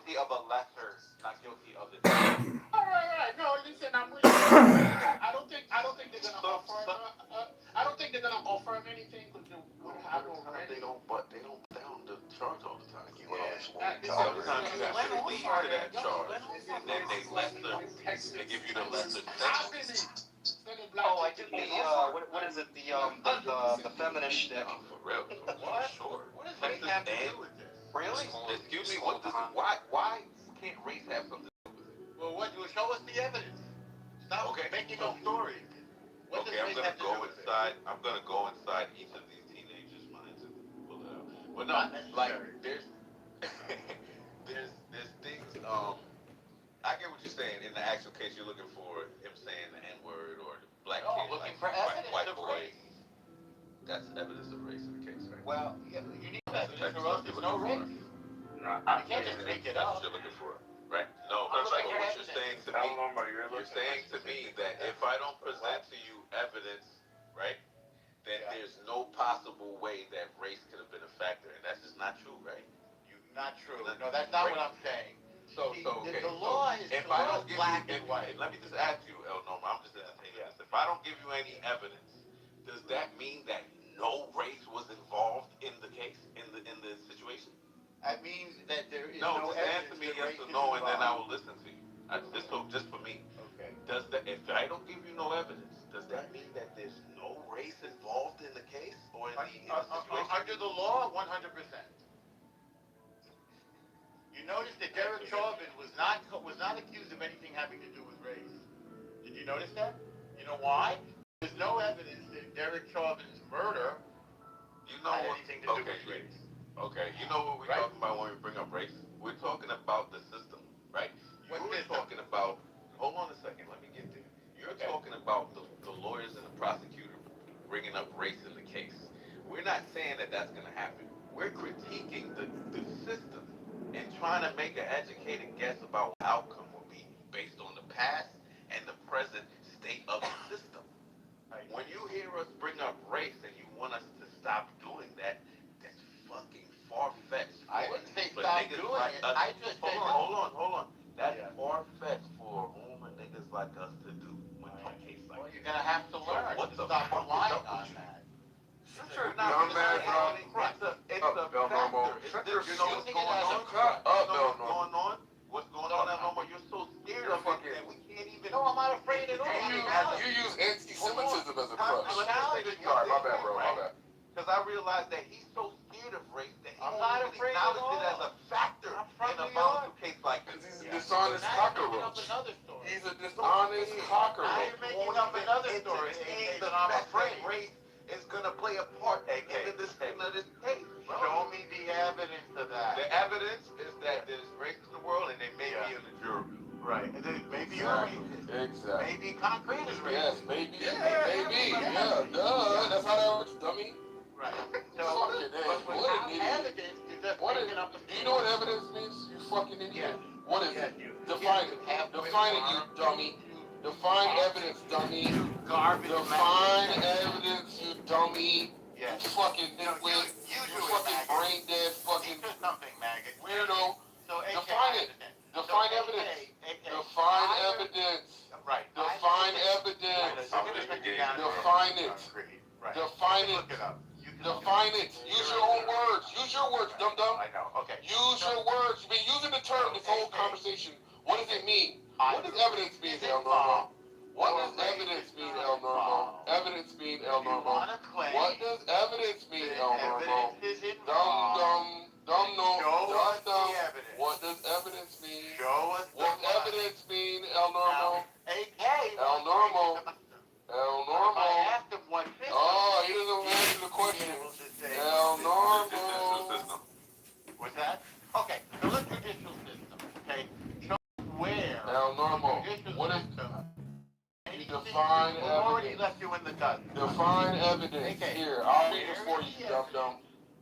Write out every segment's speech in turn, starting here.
guilty of a lesser, not guilty of the charge. Right. No, listen, I'm with you. I don't think they're gonna offer. I don't think they're gonna offer him anything because they would have already. They don't play on the charge all the time. You Sometimes you have to plead to that charge, and then they give you the lesser sentence. Oh, I did the what is it? The feminist shtick. For real. What? Sure. What does race have to do with this? Really? Excuse me. Why can't race have something? Well, what? Show us the evidence. Stop making up stories. Okay, I'm gonna go inside. I'm gonna go inside each of these teenagers' minds and pull it out. Well, no, like there's things. I get what you're saying. In the actual case, you're looking for him saying the N-word or the black kid, looking like, for evidence white of boy. race. That's evidence of race in the case, right? Well, you need evidence or else there's no race. No, You can't just make it that's up. what you're looking for, right? No, I'm but looking for what you're saying to me, you're saying to me that if I don't present to you evidence, right, then there's no possible way that race could have been a factor, and that's just not true, right? Not true. No, that's not what I'm saying. So okay. The law is if I don't give black you, and white. let me just ask you, El Norma, I'm just entertaining this. If I don't give you any evidence, does that mean that no race was involved in the case, in the situation? That means that there is No, no just answer evidence me that yes race or is no, and then I involved. will listen to you. Just for me. Okay. If I don't give you no evidence, does that mean that there's no race involved in the case or in the situation? Under the law, 100%. You notice that Derek Chauvin was not accused of anything having to do with race. Did you notice that? You know why? There's no evidence that Derek Chauvin's murder had anything to do with race. Okay, you know what we're talking about when we bring up race? We're talking about the system, right? You're talking about, hold on a second, let me get there. You're talking about the lawyers and the prosecutor bringing up race in the case. We're not saying that that's going to happen. We're critiquing the system and trying to make an educated guess about what the outcome will be based on the past and the present state of the system. When you hear us bring up race and you want us to stop doing that, that's fucking far-fetched. I didn't say stop doing it. I just said hold on. That's far-fetched for Homer niggas like us to do when a case like Well, you're going to have to learn what to the stop fuck relying is up on with you? that. Sure, it's a factor. It's you know what's going on? What's going on, Elmo? You're so scared of it that we can't even. No, I'm not afraid at all. You use anti-Semitism as a crutch. Sorry, my bad, bro. My bad. Because I realized that he's so scared of race that he I'm won't not even afraid acknowledge at it as all. a factor I'm from in a New York. volatile case like this. He's a dishonest cockroach. He's a dishonest Now cockroach. you're making up another story. Entertain the That I'm fact that afraid. race is going to play a part in this case. Show me the evidence of that. The evidence is that there's race in the world and they may be in the jury. Right. And then maybe you're racist. Exactly. Maybe concrete is Yes, racist. maybe. Yeah, duh. That's how that works, dummy. Right. Fucking A. But What without an idiot. evidence, you're just making up a Do you know what evidence means, you fucking idiot? What is it? Define it. Define it, you dummy. Define evidence, dummy. Garbage. Define evidence, you dummy. Yeah. You fucking nitwit. You fucking brain dead fucking Teach us something, maggot. weirdo. So, Define it. Define evidence. Define evidence. Right. Define evidence. Define it. Right. Define Look it. it up. Define it. Use your own words. Use your words, dum-dum. I know. Okay. Use your words. You've been using the term this whole conversation. What does it mean? What does evidence mean, El Normo? What does evidence mean, El Normo? Evidence mean, El Normo. What does evidence mean, El Normo? Dum-dum. Dum-dum. Dum-dum. What does evidence mean? Show us What evidence mean, El Normo? AK. El Normo. El Normo. I asked him what system. Oh, he doesn't answer the question. El Normo. What's that? Okay, so the judicial system, okay? Show where El Normo. What is you define already evidence? left you in the dust. Define evidence. Here, I'll read it for you, dum-dum.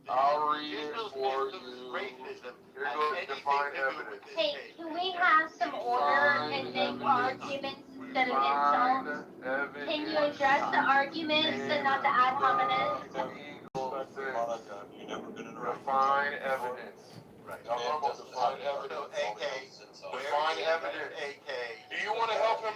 I'll read it for you. Racism. Here goes define evidence. Hey, can we have some order and make arguments instead of insults? Evidence. Can you address the arguments and not the ad hominems? Define evidence. Right. El Normo, define So, evidence. AK,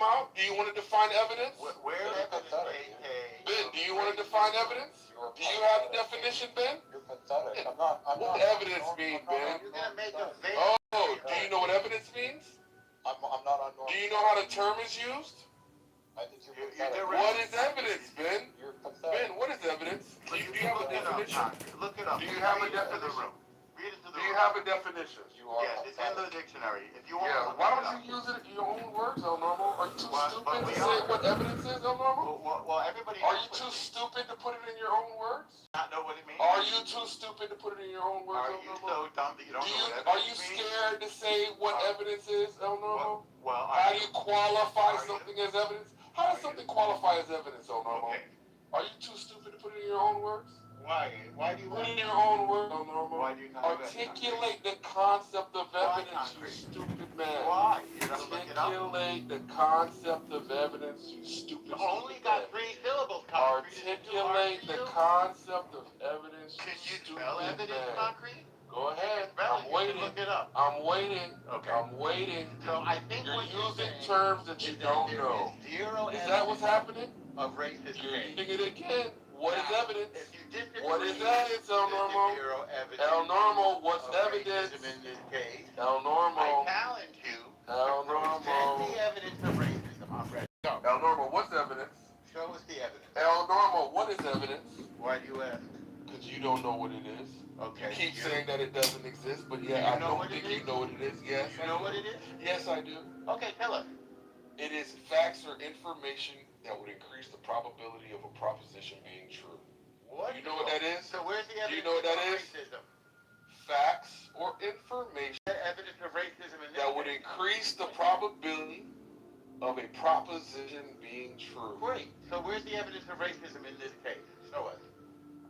time out? Do you want to define evidence? Where evidence, AK? Ben, do you want to define evidence? Do you have the definition, Ben? You're pathetic. What does evidence mean, Ben? You're gonna make a vague. Oh, do you know what evidence means? I'm not on. Do you know how the term is used? I think you're You're pathetic. What is evidence, Ben? You're pathetic. Ben, what is evidence? Do you have a definition? Look it up. Do you have a Read it to the definition? room. Read it to the Do you room. have a definition? You are Yes, it's in the dictionary. If you want Yeah, to why don't you use it in your own words, El Normo? Are you too But stupid to we say are. what evidence is, El Normo? Well, everybody Are knows you what too it means. stupid to put it in your own words? Not know what it means? Are you too stupid to put it in your own words, Are El you Normo? so dumb that you don't know what Are you evidence means? scared to say what evidence is, El Normo? Well, How do you qualify Are you? something as evidence? How does something qualify as evidence, El Normo? Okay. Are you too stupid to put it in your own words? Why? Why do you Put it in want your own words, El Normo. Why do you not do that? Articulate the concept of Why evidence, you concrete? stupid man. Why? You gotta look it up. Articulate the concept of evidence, you stupid. You only stupid got man. 3 syllables, concrete. Is it too hard Articulate for the you? concept of evidence, Can you stupid spell evidence, man. concrete? Go ahead. Spell it. I'm You can waiting. look it up. I'm waiting. Okay. I'm waiting. So I think You're what you're using saying terms that you is don't there know. is zero Is that what's happening? of racist You're hate. using it again. What is Now, evidence? If you disagree, What is evidence, El there's Normo? zero evidence El Normo, what's of evidence? racism in this case. El I Normo. challenge you El to present Normo. the evidence of racism. I'm ready. Go. El Normo, what's evidence? Show us the evidence. El Normo, what is evidence? Why do you ask? Because you don't know what it is. Okay. You keep you- saying that it doesn't exist, but Do yeah, you I know don't what it think you is? know what it is. Yes, You know what it is? Yes, I do. Okay, tell us. It is facts or information that would increase the probability of a proposition being true. What? You know what that is? So where's the Do evidence you know what that of is? racism? Facts or information The evidence of racism in this that would case. increase the probability of a proposition being true. Great. So where's the evidence of racism in this case? Show us.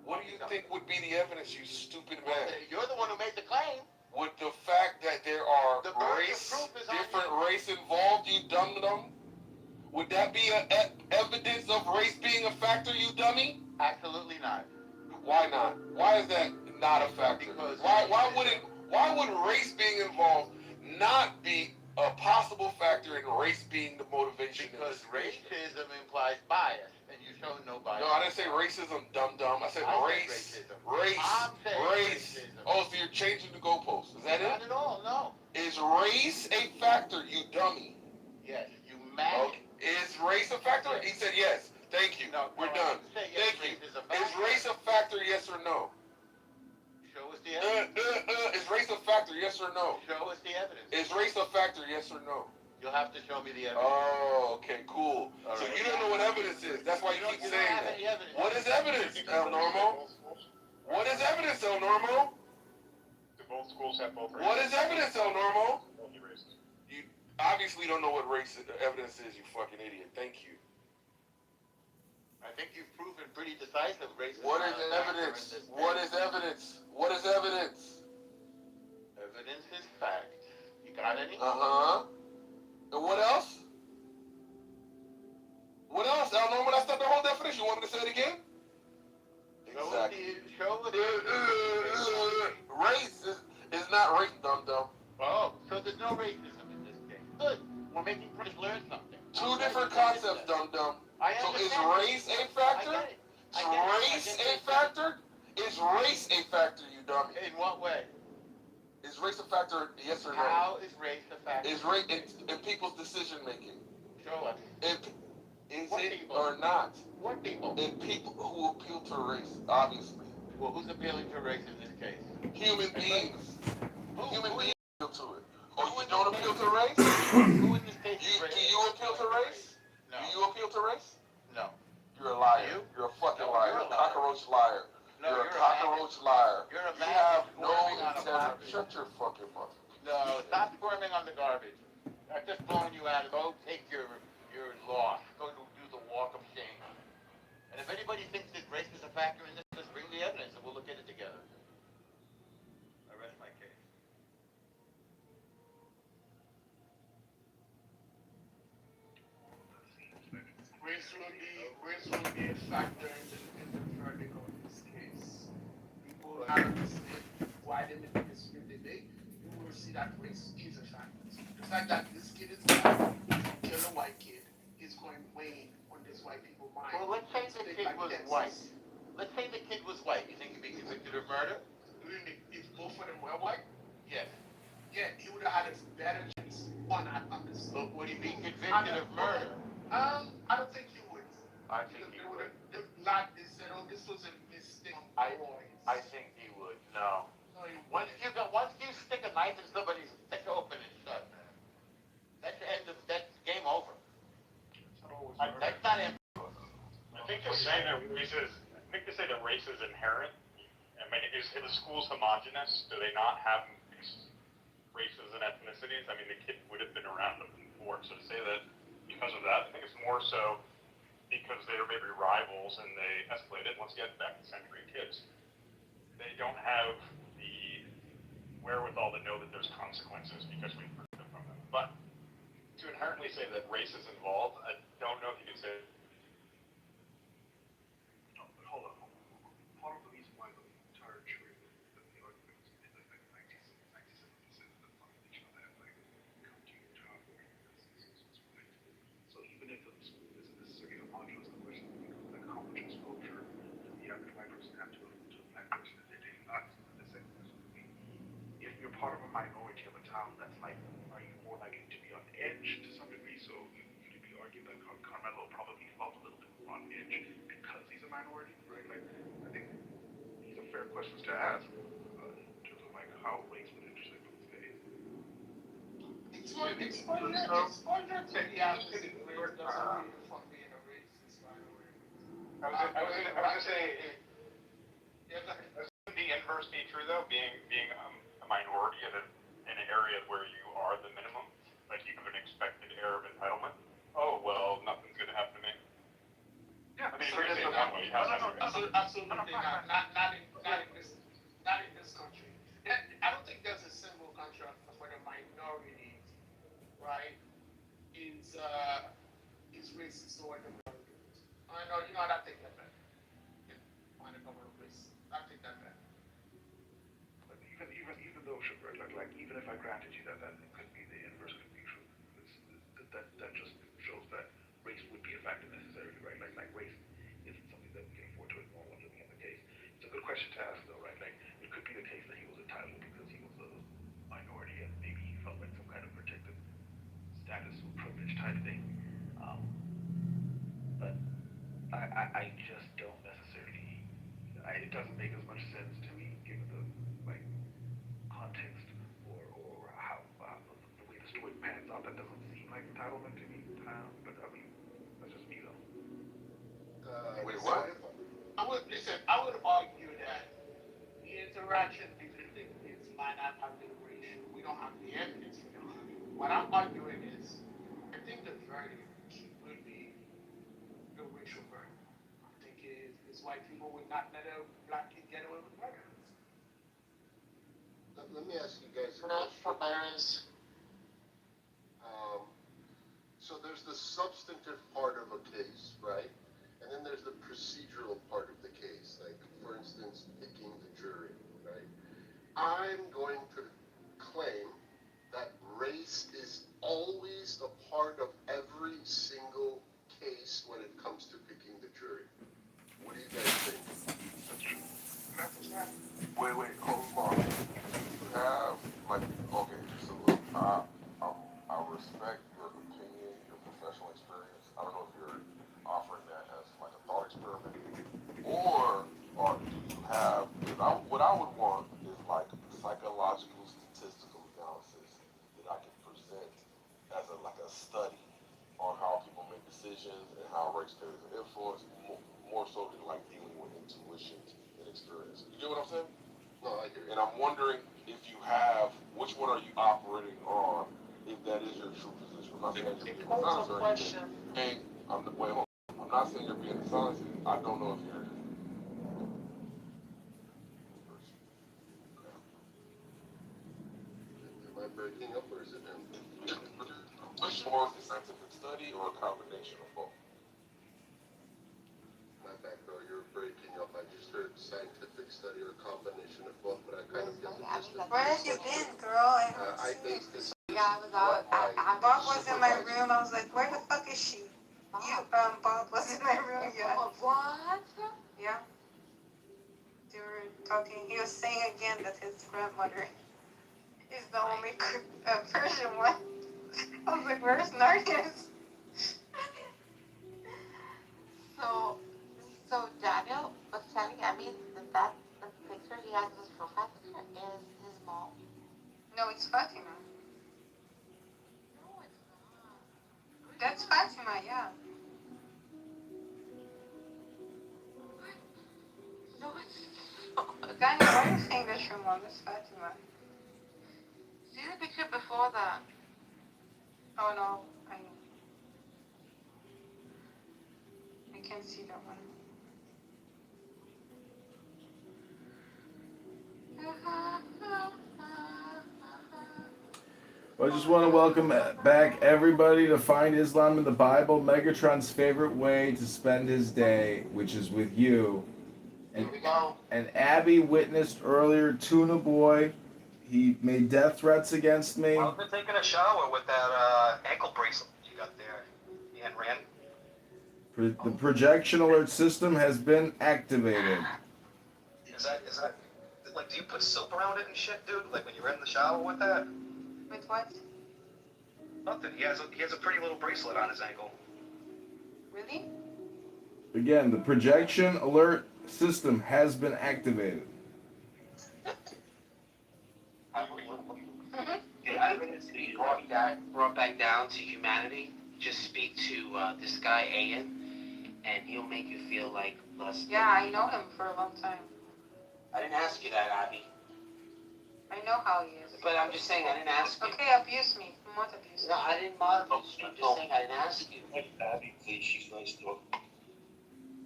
What do you think would be the evidence, you stupid man? You're the one who made the claim. Would the fact that there are The burden of race, proof is on different you. race involved, you dum-dum? Would that be evidence of race being a factor, you dummy? Absolutely not. Why not? Why is that not a factor? Because Why would race being involved not be a possible factor in race being the motivation? Because racism implies bias, and you show no bias. No, I didn't say racism, dum-dum. I said I said race. racism. Race. I'm saying Race. racism. Oh, so you're changing the goalposts. Is that Not it? at all, no. Is race a factor, you dummy? Yes, you mad. Okay. Is race a factor? He said yes. Thank you. No, We're no, I done. didn't say yes, Thank you. race is a Is factor. race a factor, yes or no? Show us the evidence. Is race a factor, yes or no? Show us the evidence. Is race a factor, yes or no? You'll have to show me the evidence. Oh, okay, cool. All So right. you don't know what evidence is. That's why you keep don't saying have that. any evidence. What is evidence, El Normo? What is evidence, El Normo? Both schools have both What is evidence, El Normo? Both races. You obviously don't know what race evidence is, you fucking idiot. Thank you. I think you've proven pretty decisive racism. What is not a factor in evidence? this What case. is evidence? What is evidence? Evidence is fact. You got any? Uh-huh. And what else? What else? El Normo, that's not the whole definition. You want me to say it again? Show us Race is not race, dum-dum. Oh, so there's no racism in this case. Good. We're making Chris learn something. Two different concepts, dum-dum. I So is understand. race a I factor? get it. Is I get it. race I get a it. factor? Is race a factor, you dummy? In what way? Is race a factor, yes or no? How is race a factor? Is race in people's decision making? Show us. Is What it people? or not? What people? In people who appeal to race, obviously. Well, who's appealing to race in this case? Human beings. Human Who beings appeal to it. Oh, you don't appeal to race? Who in this case is Do racist? you appeal to race? No. Do you appeal to race? No. You're a liar. You? You're a fucking No, liar. you're a You're a liar. cockroach liar. No, You're a you're a cockroach liar. You're a You man have no squirming on a integrity. garbage. Shut your fucking mouth. No, stop squirming on the garbage. I've just blown you out. Go take your loss. Go do the walk of shame. And if anybody thinks that race is a factor in this, just bring the evidence and we'll look at it together. I rest my case. Race will be a factor in the verdict of this case. People have understood why they made the decision they made. You will see that race is a factor. The fact that this kid is black, kill a white kid, is going to wane on these white people's minds. Well, let's say the kid was white. Let's say the kid was white. You think he'd be convicted of murder? If both of them were white, Yes. yeah, he would have had a better chance on this. But would he be convicted of murder? I don't think he would. I think he would. Not they said, oh, this was a mistake. I think he would. No. Once you stick a knife in somebody's, that's open and shut, man. That's the end of, that's game over. That's not it. I think they're saying that race is inherent. I mean, is the schools homogenous? Do they not have mixed races and ethnicities? I mean, the kid would have been around them before. So to say that because of that, I think it's more so because they are maybe rivals and they escalated. Once again, back to second grade kids, they don't have the wherewithal to know that there's consequences because we've heard them from them. But to inherently say that race is involved, I don't know if you can say. Hold on. Part of the reason why the entire jury, the argument was in like 97% of the population of that like come to your job or is white. So even if the school isn't necessarily homogenous, the question becomes like how much exposure does the average white person have to a black person in their daily lives? And the second question would be, if you're part of a minority of a town that's like, are you more likely to be on edge to some degree? So you could be argued that Carmelo probably felt a little bit more on edge because he's a minority, right? Like, I think these are fair questions to ask in terms of like how race would intersect with space. Exposure to the opposite race doesn't mean from being a racist minority. I was gonna say, Yeah, go ahead. Would the inverse be true though? Being a minority in an area where you are the minimum, like you have an expected air of entitlement. Oh well, nothing's gonna happen to me. Yeah, I mean, if you're gonna say it that way, Absolutely not. Not in this country. I don't think there's a single country for the minorities, right? Is racist toward the minorities. I know, you know what I think that bad. On the number of race, I think that bad. but even though, sure, like even if I granted you that it could be the inverse could be true, that just shows that race would be a factor necessarily, right? Like race isn't something that we can afford to ignore when looking at the case. It's a good question to ask though, right? Like it could be the case that he was entitled because he was a minority and maybe he felt like some kind of protected status or privilege type thing. But I just don't necessarily. It doesn't make as much sense to me given the like context or how the way the story pans out. That doesn't seem like entitlement to me. But I mean, that's just me though. Wait, what? I would argue that the interaction between the kids might not have been racial. We don't have the evidence for that. What I'm arguing is, I think the verdict would be the racial verdict. I think is white people would not let a black kid get away with murder. Let me ask you guys a Not question. forbearance. So there's the substantive part of a case, right? And then there's the procedural part of the case, like, for instance, picking the jury, right? I'm going to claim that race is always a part of every single case when it comes to picking the jury. What do you guys think? That's true. Wait, hold on. You have, like, okay, so I respect your opinion, your professional experience. I don't know if you're offering that as like a thought experiment, or do you have, what I would want is like psychological statistical analysis that I can present as like a study on how people make decisions and how race carries an influence, more so than like dealing with intuitions and experience. You get what I'm saying? No, I hear you. And I'm wondering if you have, which one are you operating on, if that is your true position. I'm not saying you're being dishonest or anything. Hey, wait, hold on. I'm not saying you're being dishonest. I don't know if you're. Am I breaking up or is it him? Which more is a scientific study or a combination of both? My bad, bro, you're breaking up. I just heard scientific study or combination of both, but I kind of get the gist of it. Where have you been, girl? I based this. Yeah, I was out. Bob was in my room. I was like, where the fuck is she? Bob was in my room, yeah. What? Yeah. They were talking. He was saying again that his grandmother is the only Persian one. I was like, where's Narcus? So Daniel was telling Abby that the picture he has as his profile picture is his mom. No, it's Fatima. No, it's not. That's Fatima, yeah. No, it's not. Daniel, why are you saying that's your mom? That's Fatima. See the picture before that. Oh no, I can't see that one. I just want to welcome back everybody to Find Islam in the Bible, Megatron's favorite way to spend his day, which is with you. And, Here we go. and Abby witnessed earlier Tuna Boy. He made death threats against me. I've been taking a shower with that ankle bracelet you got there, Ian Rand. The projection alert system has been activated. Is that like, do you put soap around it and shit, dude? Like when you're in the shower with that? With what? Nothing. He has a pretty little bracelet on his ankle. Really? Again, the projection alert system has been activated. The evidence to be brought back down to humanity, just speak to this guy, Ian, and he'll make you feel like less. Yeah, I know him for a long time. I didn't ask you that, Abby. I know how he is. But I'm just saying, I didn't ask you. Okay, abuse me. What abuse? No, I didn't mod abuse you. I'm just saying, I didn't ask you. Abby, please, she's nice to him.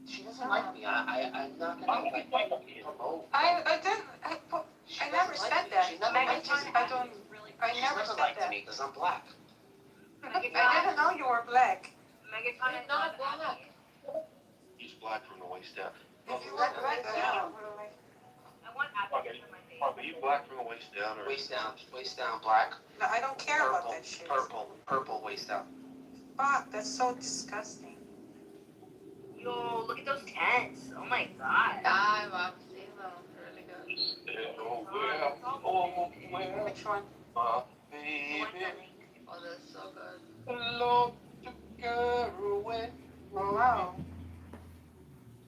She doesn't like me. I'm not gonna like promote. I never said that. She never liked me. I never said liked that. me because I'm black. I didn't know you were black. Megatron is not black. He's black from the waist down. If you were black, yeah. I want Abby for my face. Are you black from the waist down or? Waist down, black. No, I don't care about that shit. Purple, waist down. Fuck, that's so disgusting. Yo, look at those tents. Oh my god. I'm obviously really good. Oh, well, oh, well, Which one? baby. Oh, that's so good. Hello, took her away. Oh, wow.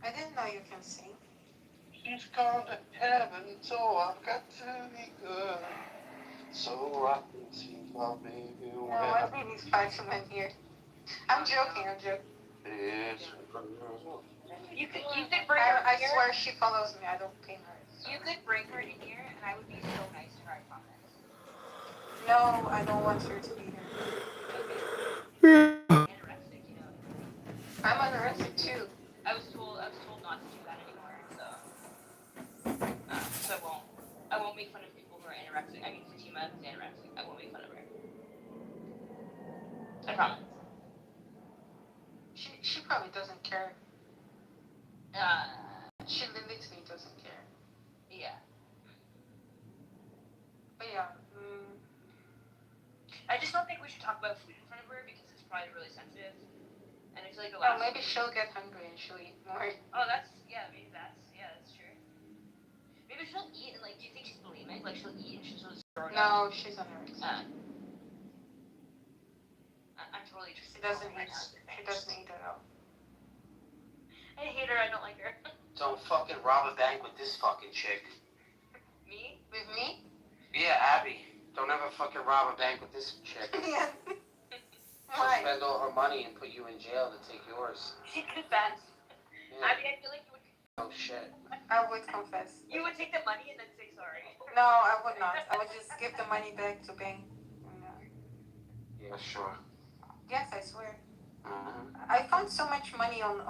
I didn't know you can sing. She's gone to heaven, so I've got to be good. So I can see my baby No, when I think he's Fatima here. I'm joking. it's You could bring her I here. swear she follows me. I don't pay her. So. You could bring her in here, and I would be so nice to her. I promise. No, I don't want her to be Anorexic, here. you know. I'm anorexic too. I was told not to do that anymore, so I won't make fun of people who are anorexic. I mean, Fatima is anorexic. I won't make fun of her. I promise. She probably doesn't care. She literally doesn't care. Yeah. But yeah. I just don't think we should talk about food in front of her because it's probably really sensitive. And I feel like the Oh, last. maybe she'll get hungry and she'll eat more. Oh, that's true. Maybe she'll eat and like, do you think she's bulimic? Like she'll eat and she'll just throw it up? No, she's anorexic. I'm totally interested. She doesn't eat. She doesn't eat at all. I hate her. I don't like her. Don't fucking rob a bank with this fucking chick. Me? With me? Yeah, Abby. Don't ever fucking rob a bank with this chick. Yeah. She'll Why? spend all her money and put you in jail to take yours. She confessed. Yeah. I mean, I feel like you would. Oh shit. I would confess. You would take the money and then say sorry. No, I would not. I would just give the money back to bank. Yeah, sure. Yes, I swear. Uh-huh. I found so much money on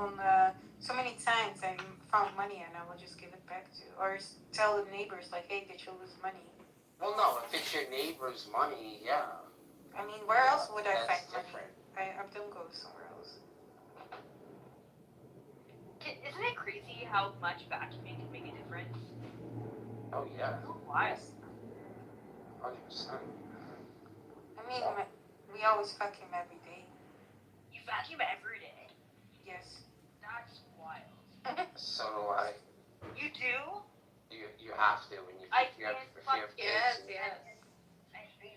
so many times I found money and I would just give it back to, or tell the neighbors like, hey, did you lose money? Well, no, if it's your neighbor's money, yeah. I mean, where else would I That's find different. money? I don't go somewhere else. Isn't it crazy how much vacuuming can make a difference? Oh yeah. Why? 100%. I mean, we always fuck him every day. You vacuum every day? Yes. That's wild. So do I. You do? You have to when you I if you have can't kids. Yes, yes.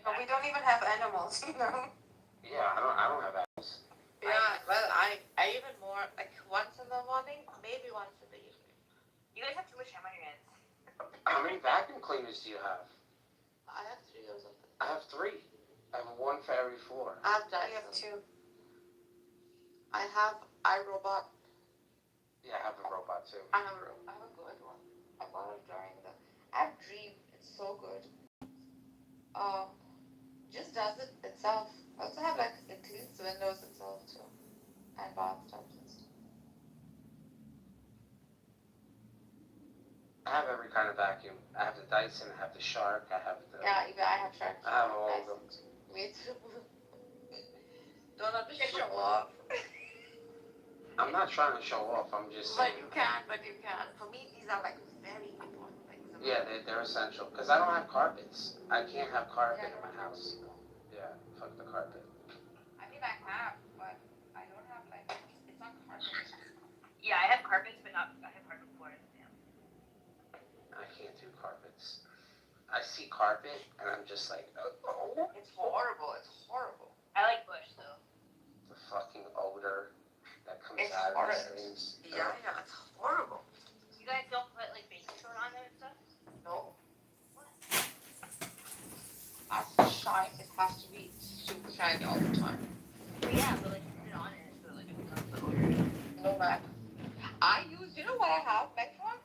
But we don't even have animals, you know. Yeah, I don't have animals. Yeah, well, I even more, like, once in the morning, maybe once in the evening. You guys have too much time on your hands. How many vacuum cleaners do you have? I have 3 or something. I have 3. I have 1 for every floor. I have We have Dyson. 2. I have iRobot. Yeah, I have a robot too. I have a good one. I bought it during the. I have Dream. It's so good. Just does it itself. I also have like it cleans the windows itself too, and bathtubs and stuff. I have every kind of vacuum. I have the Dyson, I have the Shark, I have the... Yeah, even I have Shark. I have all of them. Me too. Don't have to show off. I'm not trying to show off, I'm just But saying. but you can. For me, these are like very important things. Yeah, they're essential. Because I don't have carpets. I can't have carpet in my house. Yeah, fuck the carpet. I mean, I have, but I don't have like, it's not carpet. Yeah, I have carpets, but not, I have hardwood floors. Yeah. I can't do carpets. I see carpet, and I'm just like, oh. It's horrible. It's horrible. I like bush, though. The fucking odor that comes It's out horrible. of these things. Yeah, it's horrible. You guys don't put, like, baking soda on them and stuff? No. As shine, it has to be super shiny all the time. But yeah, but, like, you put it on it, so, like, it becomes the odor. No matter. I use, you know what I have, Metron?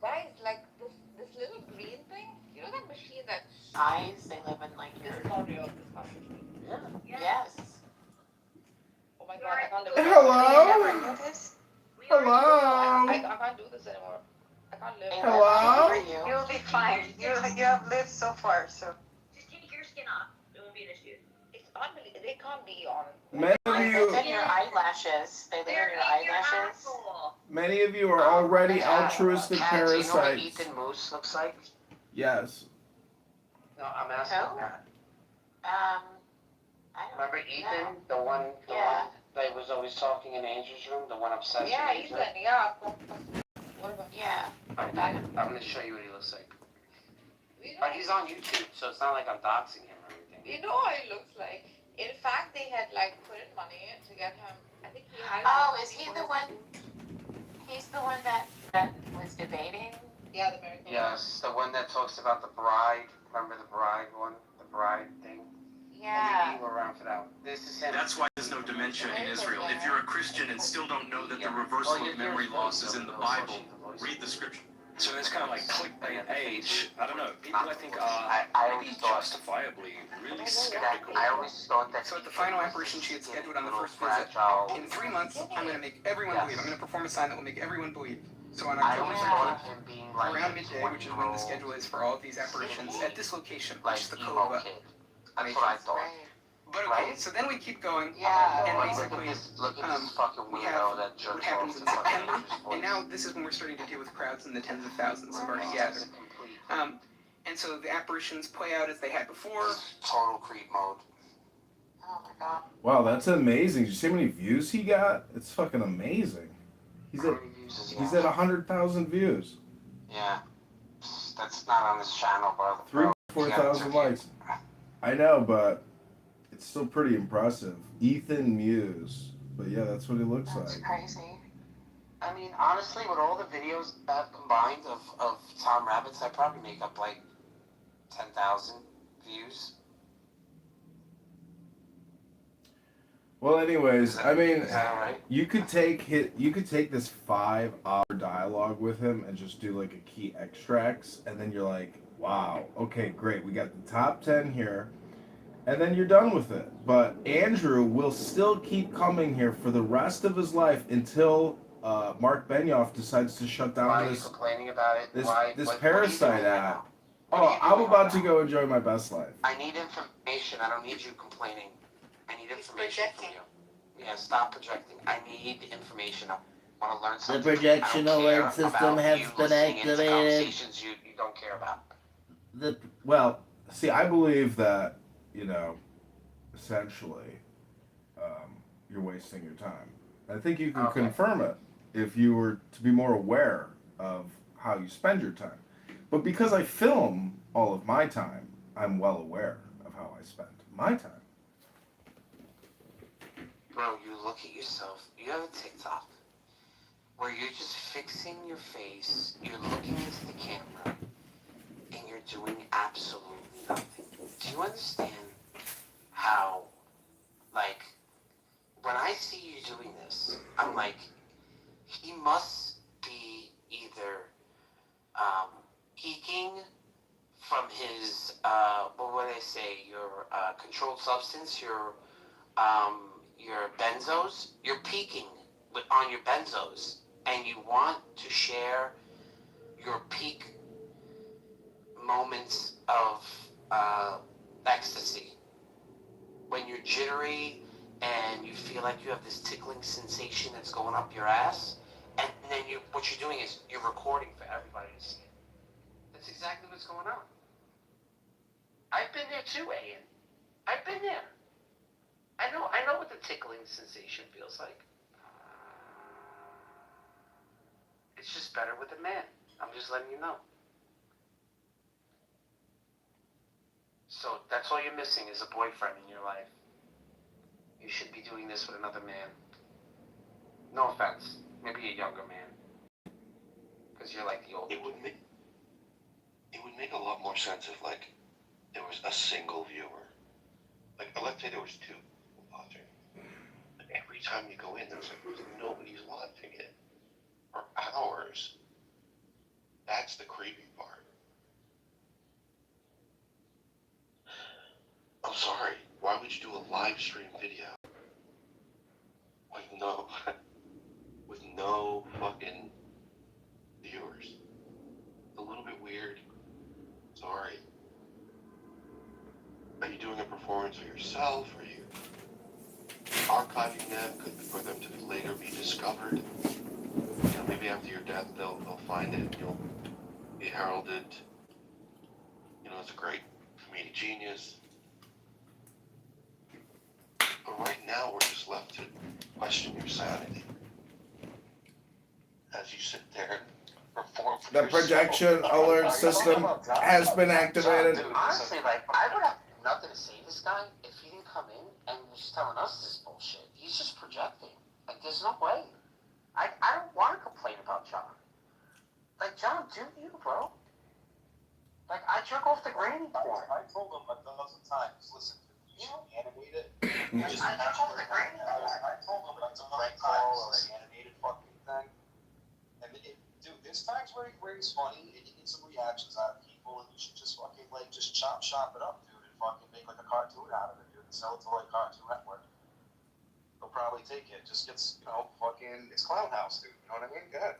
Guys, like this little green thing. You know that machine that shines? They live in like your. This is audio. Yeah. Yes. Oh my god, I can't do this. Hello? You never knew this? Hello? I can't do this anymore. I can't live. Hello? You'll be fine. You have lived so far, so. Just take your skin off. It won't be an issue. It's unbelievable. They can't be on. Many of you, Then your eyelashes. They live in your eyelashes. many of you are already altruistic Kat, do you know what parasites. Ethan Moose looks like? Yes. No, I'm asking Who? that. I don't Remember Ethan? The one that was always talking in Angel's room? The one obsessed Yeah, with Ethan, yeah. What about, yeah. I'm gonna show you what he looks like. But he's on YouTube, so it's not like I'm doxing him or anything. You know what he looks like. In fact, they had like put in money to get him. I think he had. Oh, is he the one? He's the one that was debating. Yeah, the American. Yes, the one that talks about the bride. Remember the bride one? The bride thing? Yeah. You were around for that one. This is him. That's why there's no dementia in Israel. If you're a Christian and still don't know that the reversal of memory loss is in the Bible, read the scripture. So it's kind of like clickbait age. I don't know. People I think are maybe justifiably really skeptical. I always thought that. So at the final apparition, she had scheduled on the first visit. In 3 months, I'm going to make everyone believe. I'm going to perform a sign that will make everyone believe. So on October 17th, around midday, which is when the schedule is for all of these apparitions, at this location, which is the Kitover. That's what I thought. But okay, so then we keep going, Yeah. and basically, Look at this fucking we weirdo have that jerks what happens off in to fucking September, Andrew's voice. and now this is when we're starting to deal with crowds in the tens of thousands have already gathered. And so the apparitions play out as they had before. Total creep mode. Oh my god. Wow, that's amazing. Did you see how many views he got? It's fucking amazing. He's at 100,000 views. Yeah. That's not on his channel, bro. 4,000 likes. I know, but it's still pretty impressive. Ethan Muse. But yeah, that's what he looks That's like. crazy. I mean, honestly, with all the videos I've combined of Tom Rabbits, I probably make up like 10,000 views. Well, anyways, I mean, Is that right? you could take this 5-hour dialogue with him and just do like a key extracts, and then you're like, wow, okay, great, we got the top 10 here, and then you're done with it. But Andrew will still keep coming here for the rest of his life until Mark Benioff decides to shut down Why are you complaining about it? this Why, Parasite app. Oh, I'm about to go enjoy my best life. I need information. I don't need you complaining. I need information from you. Yeah, stop projecting. I need information. I want to learn something. projection I don't care alert system about has you been listening into activated. conversations you don't care about. Well, see, I believe that, essentially, you're wasting your time. I think you can confirm it if you were to be more aware of how you spend your time. But because I film all of my time, I'm well aware of how I spend my time. Bro, you look at yourself, you have a TikTok where you're just fixing your face, you're looking into the camera, and you're doing absolutely nothing. Do you understand how, like, when I see you doing this, I'm like, he must be either peaking from his, what would I say, your controlled substance, your benzos. You're peaking on your benzos, and you want to share your peak moments of ecstasy. When you're jittery and you feel like you have this tickling sensation that's going up your ass, and then what you're doing is you're recording for everybody to see it. That's exactly what's going on. I've been there too, Ian. I've been there. I know what the tickling sensation feels like. It's just better with a man. I'm just letting you know. So that's all you're missing is a boyfriend in your life. You should be doing this with another man. No offense. Maybe a younger man. Because you're like the older. It would make a lot more sense if, like, there was a single viewer. Like, let's say there was two watching. And every time you go in, there's nobody's watching it for hours. That's the creepy part. I'm sorry. Why would you do a live stream video with no fucking viewers? It's a little bit weird. Sorry. Are you doing a performance for yourself? Are you archiving them for them to later be discovered? You know, maybe after your death they'll find it and you'll be heralded. You know, it's a great comedic genius. But right now we're just left to question your sanity as you sit there and perform for The yourself. projection alert system has been activated. Dude, honestly, like, I would have nothing to say to this guy if he didn't come in and was telling us this bullshit. He's just projecting. Like, there's no way. I don't want to complain about John. Like, John, do you, bro? Like, I jerk off the granny porn. I told him 1,000 times, listen, you animate it. I jerk off the granny porn. I told him 1,000 times, or an animated fucking thing. And dude, there's times where he's funny, and you get some reactions out of people, and you should just fucking, like, just chop it up, dude, and fucking make, like, a cartoon out of it, dude, and sell it to, like, Cartoon Network. They'll probably take it. Just gets, fucking, it's Clown House, dude, you know what I mean? Go ahead.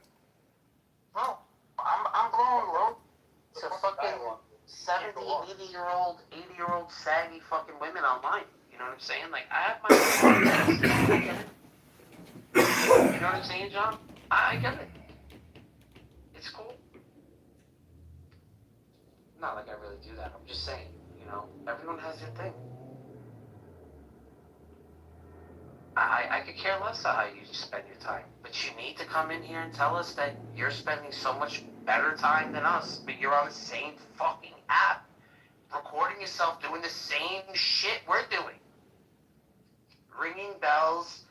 Bro, I'm blowing low to fucking 70, 80-year-old saggy fucking women online. You know what I'm saying? Like, I have my own. You know what I'm saying, John? I get it. It's cool. Not like I really do that. I'm just saying, everyone has their thing. I could care less how you spend your time. But you need to come in here and tell us that you're spending so much better time than us, but you're on the same fucking app, recording yourself doing the same shit we're doing. Ringing bells,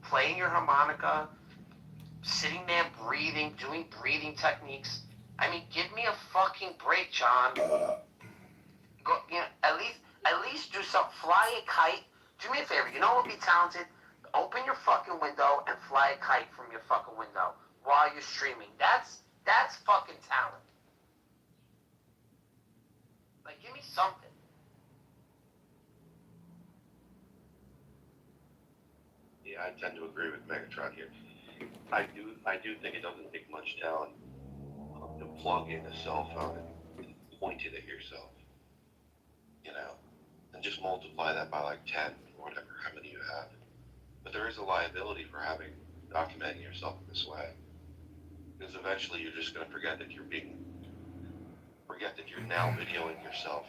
playing your harmonica, sitting there breathing, doing breathing techniques. I mean, give me a fucking break, John. Go, at least do something. Fly a kite. Do me a favor. You know what would be talented? Open your fucking window and fly a kite from your fucking window while you're streaming. That's fucking talent. Like, give me something. Yeah, I tend to agree with Megatron here. I do think it doesn't take much talent to plug in a cell phone and point it at yourself, and just multiply that by like 10 or whatever, how many you have. But there is a liability for documenting yourself in this way, because eventually you're just going to forget that you're now videoing yourself,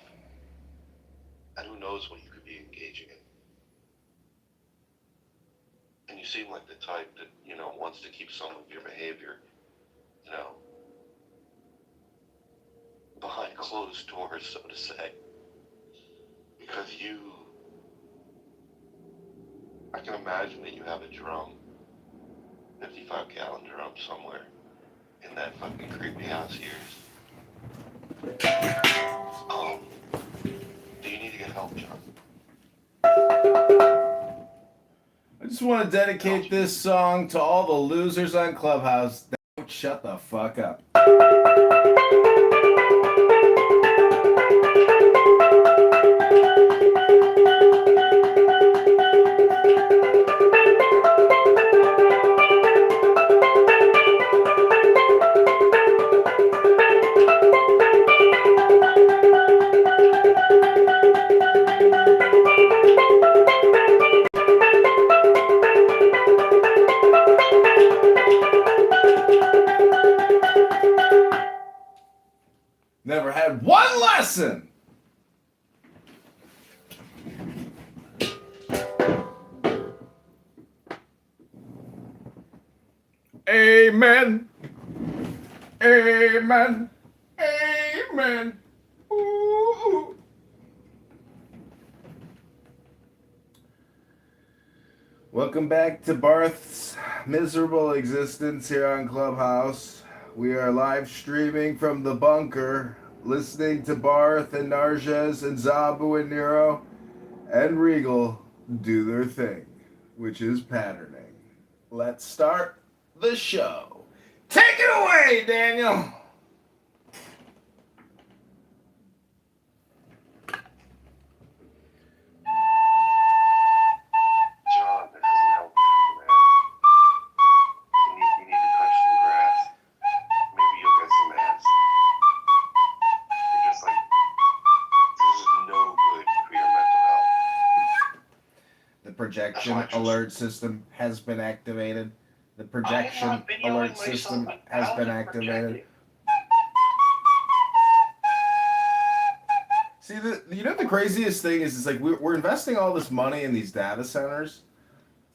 and who knows what you could be engaging in. seem like the type that, you know, wants to keep some of your behavior, you know, behind closed doors, so to say. Because I can imagine that you have a drum, 55-gallon drum somewhere in that fucking creepy house of yours. Do you need to get help, John? I just want to dedicate this song to all the losers on Clubhouse that don't shut the fuck up. Never had one lesson. Amen. Amen. Amen. Ooh. Welcome back to Barth's miserable existence here on Clubhouse. We are live streaming from the bunker, listening to Barth and Narges and Zabu and Nero and Regal do their thing, which is patterning. Let's start the show. Take it away, Daniel! John, that doesn't help you, man. You need to touch some grass. Maybe you'll get some ass. You're just like, this is no good for your mental health. The projection alert system has been activated. The projection alert system has been activated. See, you know the craziest thing is, it's like we're investing all this money in these data centers,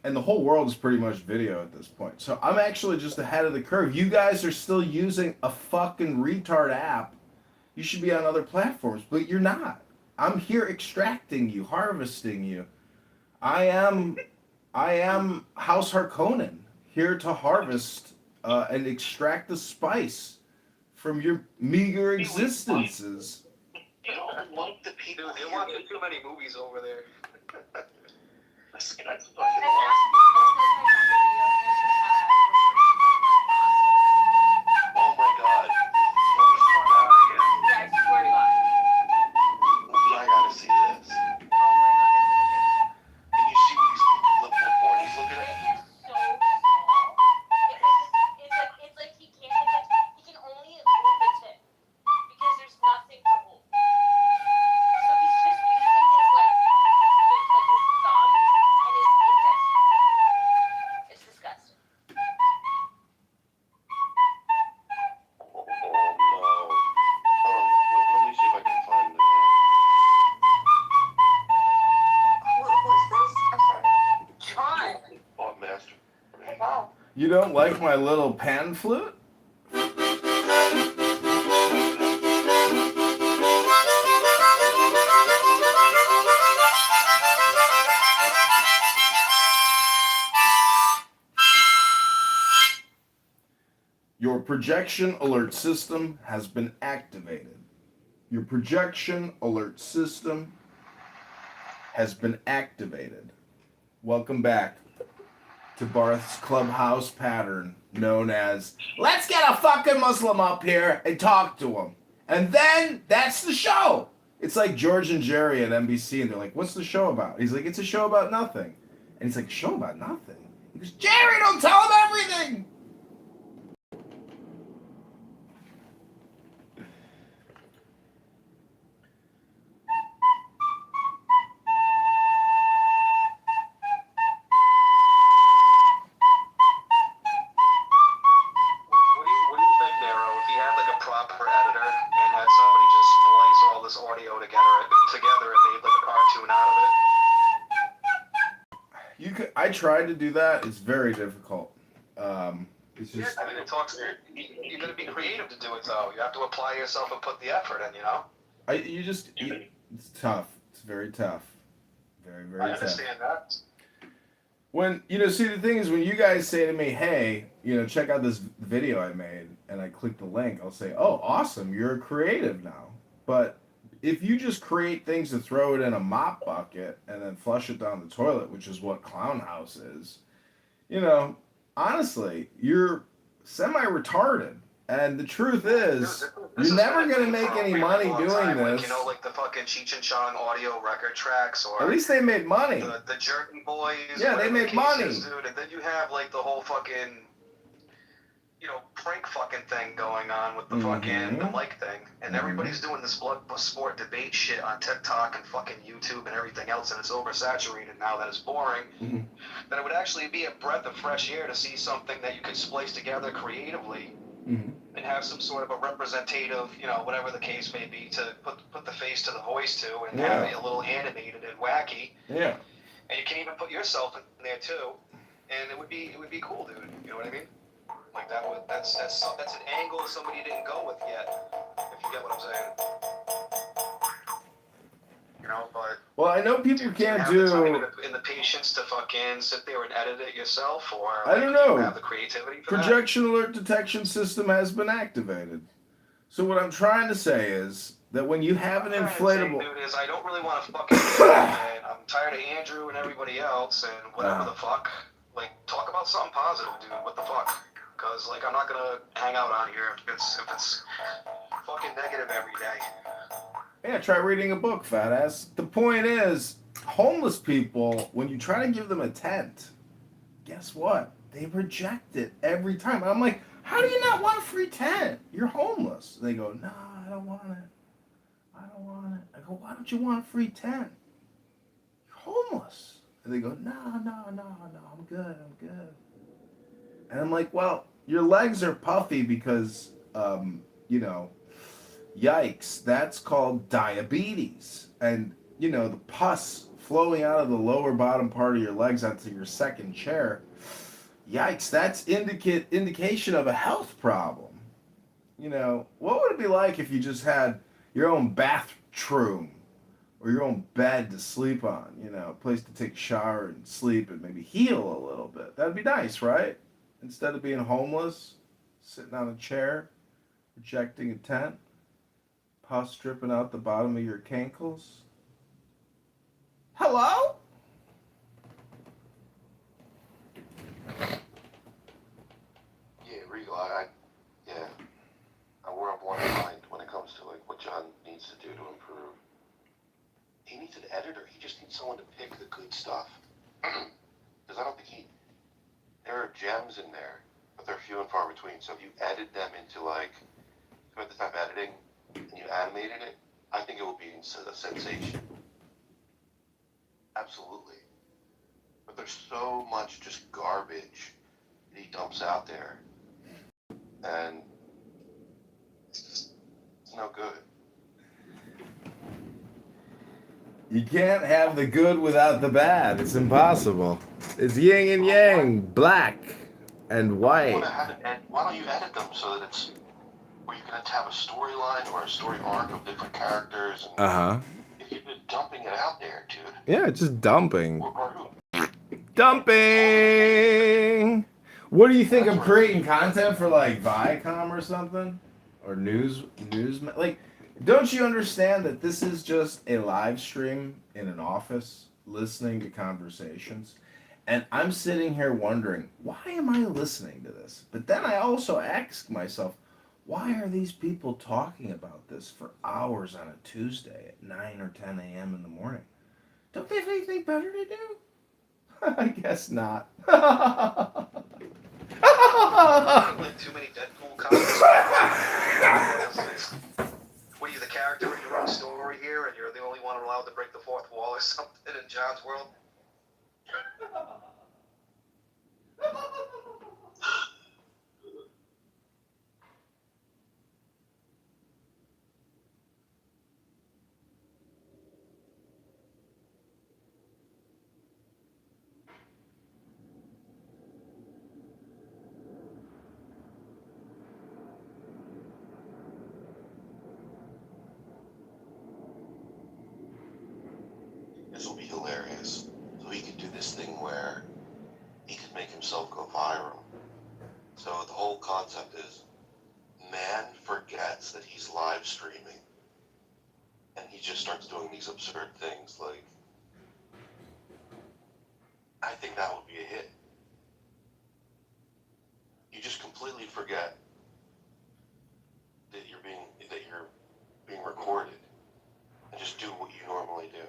and the whole world is pretty much video at this point. So I'm actually just ahead of the curve. You guys are still using a fucking retard app. You should be on other platforms, but you're not. I'm here extracting you, harvesting you. I am House Harkonnen, here to harvest and extract the spice from your meager existences. You don't like the people. Dude, they're watching too many movies over there. That's fucking Oh my god. Yeah, I swear to God. I gotta see this. Oh my God. Can you see what he's looking at? It is so small. It's like he can only hold the tip because there's nothing to hold. So he's just using his his thumb and his index. It's disgusting. Oh no. Let me see if I can find it. Who's this? I'm sorry. John. Oh, master. Wow. You don't like my little pan flute? Your projection alert system has been activated. Your projection alert system has been activated. Welcome back to Barth's Clubhouse pattern known as, let's get a fucking Muslim up here and talk to him. And then that's the show. It's like George and Jerry at NBC, and they're like, what's the show about? He's like, it's a show about nothing. And he's like, show about nothing? He goes, Jerry, don't tell him everything! What do you think, Nero, if he had like a proper editor and had somebody just splice all this audio together and made like a cartoon out of it? You could. I tried to do that. It's very difficult. It's just. I mean, it talks. You're going to be creative to do it, though. You have to apply yourself and put the effort in. You know. It's tough. It's very tough. Very, very tough. I understand that. When, see, the thing is, when you guys say to me, hey, check out this video I made, and I click the link, I'll say, oh, awesome, you're a creative now. But if you just create things to throw it in a mop bucket and then flush it down the toilet, which is what Clown House is, honestly, you're semi-retarded. And the truth is, you're never going to make any money doing this. Like the fucking Cheech and Chong audio record tracks, or at least they made money. The Jerky Boys. Yeah, they make money. Dude. And then you have like the whole fucking, prank fucking thing going on with the fucking the mic thing, and everybody's doing this blood sport debate shit on TikTok and fucking YouTube and everything else, and it's oversaturated now that it's boring. That it would actually be a breath of fresh air to see something that you could splice together creatively. And have some sort of a representative, whatever the case may be, to put the face to the voice to, and have it a little animated and wacky. Yeah. And you can even put yourself in there too, and it would be cool, dude. You know what I mean? Like that's an angle somebody didn't go with yet. If you get what I'm saying. But well, I know people can't do in the patience to fucking sit there and edit it yourself, or I don't know. Have the creativity for Projection alert detection system has been activated. So what I'm trying to say is that when you have an inflatable, dude, I don't really want to fucking. And I'm tired of Andrew and everybody else and whatever the fuck. Like, talk about something positive, dude. What the fuck? Because I'm not gonna hang out on here if it's fucking negative every day. Yeah, try reading a book, fat ass. The point is, homeless people, when you try to give them a tent, guess what? They reject it every time. I'm like, how do you not want a free tent? You're homeless. They go, no, I don't want it. I don't want it. I go, why don't you want a free tent? You're homeless. And they go, no, I'm good. And I'm like, well, your legs are puffy because, yikes, that's called diabetes. And, the pus flowing out of the lower bottom part of your legs onto your second chair, yikes, that's indication of a health problem. What would it be like if you just had your own bathroom or your own bed to sleep on, a place to take a shower and sleep and maybe heal a little bit? That'd be nice, right? Instead of being homeless, sitting on a chair, rejecting a tent, pus dripping out the bottom of your cankles. Hello? Yeah, Regal, I we're of one mind when it comes to what John needs to do to improve. He needs an editor. He just needs someone to pick the good stuff. Because I don't think there are gems in there, but they're few and far between. So if you edit them into spent the time editing and you animated it, I think it will be a sensation. Absolutely. But there's so much just garbage that he dumps out there. And it's no good. You can't have the good without the bad. It's impossible. It's yin and yang, black and white. Why don't you edit them so that it's where you can have a storyline or a story arc of different characters? If you've been dumping it out there, dude. Yeah, just dumping. Dumping! What do you think? I'm creating content for Viacom or something? Or news? Don't you understand that this is just a live stream in an office, listening to conversations? And I'm sitting here wondering, why am I listening to this? But then I also ask myself, why are these people talking about this for hours on a Tuesday at 9 or 10 a.m. in the morning? Don't they have anything better to do? I guess not. Too many Deadpool comics. What are you, the character in your own story here, and you're the only one allowed to break the fourth wall or something in John's world? This will be hilarious. So he could do this thing where he could make himself go viral. So the whole concept is man forgets that he's live streaming and he just starts doing these absurd things. Like, I think that would be a hit. You just completely forget that you're being recorded and just do what you normally do.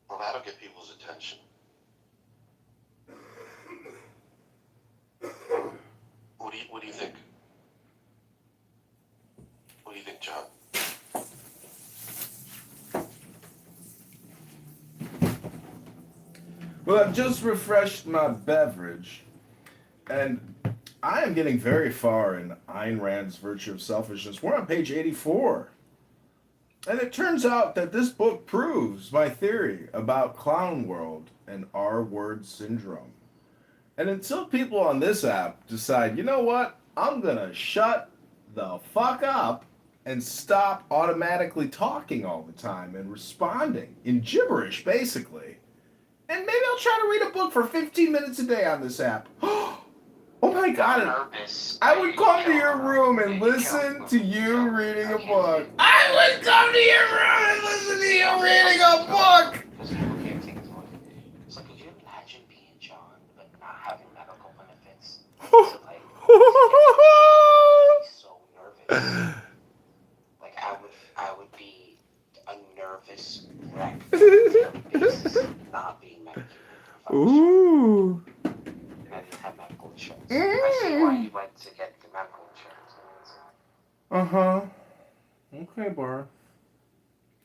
Well, that'll get people's attention. What do you think? What do you think, John? Well, I've just refreshed my beverage, and I am getting very far in Ayn Rand's Virtue of Selfishness. We're on page 84. And it turns out that this book proves my theory about Clown World and R-word syndrome. And until people on this app decide, you know what, I'm going to shut the fuck up and stop automatically talking all the time and responding in gibberish, basically. And maybe I'll try to read a book for 15 minutes a day on this app. Oh my God. I would come to your room and listen to you reading a book. I would come to your room and listen to you reading a book. It's like, could you imagine being John, but not having medical benefits? So nervous. Like, I would be a nervous wreck on a daily basis, not being medicated. Ooh. I didn't have medical insurance. I see why you went to get the medical insurance. Okay, Bar.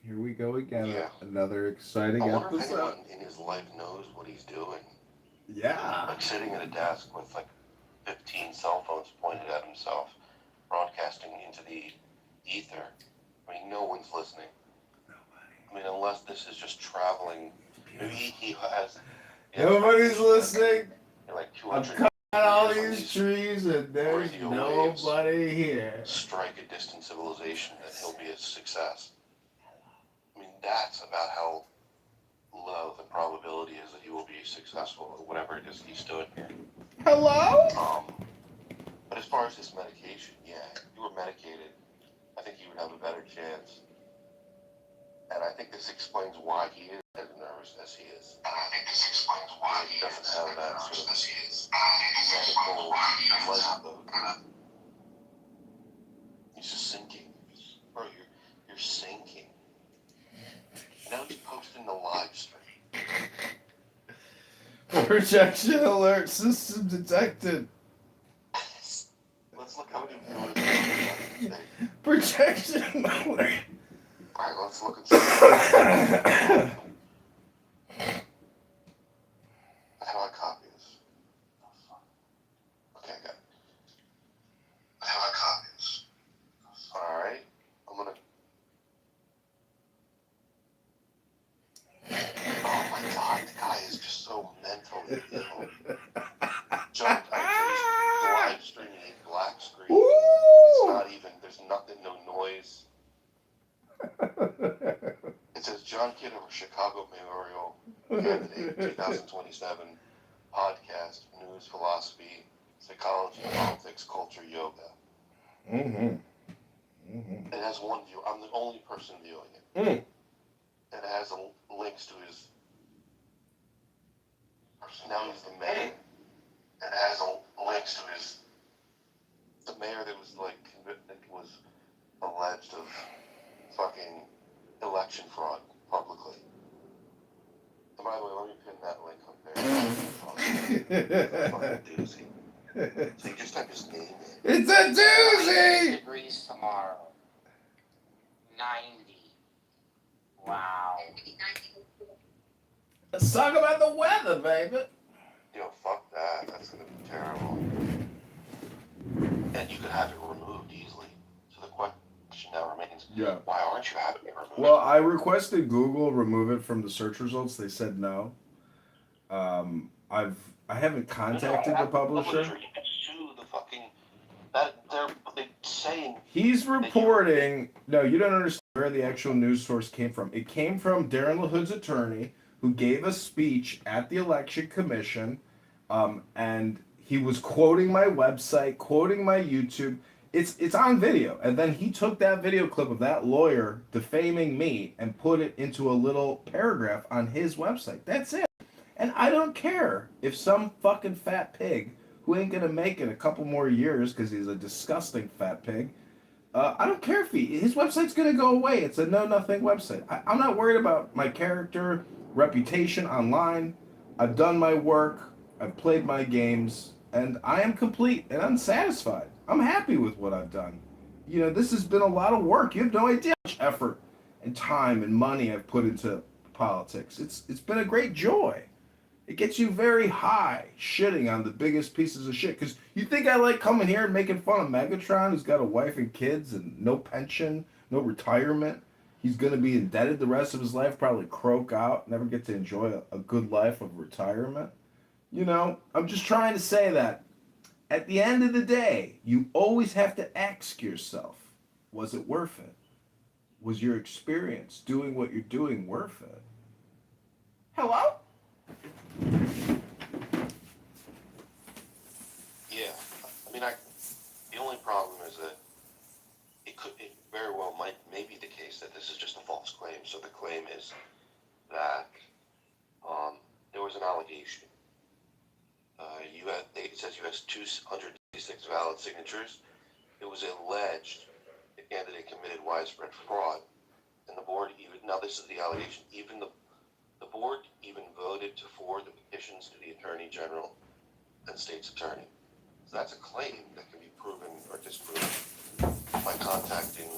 Here we go again. Yeah. Another exciting I wonder if episode. anyone in his life knows what he's doing. Yeah. Like sitting at a desk with like 15 cell phones pointed at himself, broadcasting into the ether. I mean, no one's listening. Nobody. I mean, unless this is just traveling. Maybe he has. Nobody's listening. Like I'm cutting all these trees and there's nobody here. Strike a distant civilization, then he'll be a success. I mean, that's about how low the probability is that he will be successful at whatever it is he's doing here. Hello? But as far as his medication, yeah, if you were medicated, I think you would have a better chance. And I think this explains why he is as nervous as he is. And I think this explains why he doesn't have that sort of medical lifeboat. He's just sinking. Bro, you're sinking. Now he's posting the live stream. Projection alert system detected. Let's look how many viewers. Projection alert. Alright, let's look and see. How do I copy this? Okay, good. How do I copy this? Alright, I'm gonna. Oh my God, the guy is just so mentally ill. John, he's live streaming a black screen. It's not even, there's nothing, no noise. It says John Kitover, Chicago Mayoral Candidate, 2027, podcast, news, philosophy, psychology, politics, culture, yoga. It has one view. I'm the only person viewing it. It has links to his. Now he's the mayor. It has links to his. The mayor that was like convicted was alleged of fucking election fraud publicly. And by the way, let me pin that link up there. Fucking doozy. So you just type his name in. It's a doozy! Degrees tomorrow. 90. Wow. Let's talk about the weather, baby. Yo, fuck that. That's gonna be terrible. And you could have it removed easily. So the question now remains, why aren't you having it removed? Well, I requested Google remove it from the search results. They said no. I haven't contacted the publisher. You can sue the fucking. They're saying. He's reporting. No, you don't understand. where the actual news source came from. It came from Darren LaHood's attorney, who gave a speech at the election commission, and he was quoting my website, quoting my YouTube. It's on video, and then he took that video clip of that lawyer defaming me and put it into a little paragraph on his website. That's it. And I don't care if some fucking fat pig who ain't gonna make it a couple more years because he's a disgusting fat pig. I don't care if his website's gonna go away. It's a know-nothing website. I'm not worried about my character, reputation online. I've done my work. I've played my games, and I am complete and I'm satisfied. I'm happy with what I've done. You know, this has been a lot of work. You have no idea how much effort and time and money I've put into politics. It's been a great joy. It gets you very high, shitting on the biggest pieces of shit. Because you think I like coming here and making fun of Megatron, who's got a wife and kids and no pension, no retirement. He's going to be indebted the rest of his life, probably croak out, never get to enjoy a good life of retirement. You know, I'm just trying to say that at the end of the day, you always have to ask yourself, was it worth it? Was your experience doing what you're doing worth it? Hello? Yeah, I mean, the only problem is that it very well may be the case that this is just a false claim. So the claim is that there was an allegation. It says you had 266 valid signatures. It was alleged the candidate committed widespread fraud, and the board now this is the allegation, the board even voted to forward the petitions to the Attorney General and State's Attorney. So that's a claim that can be proven or disproven by contacting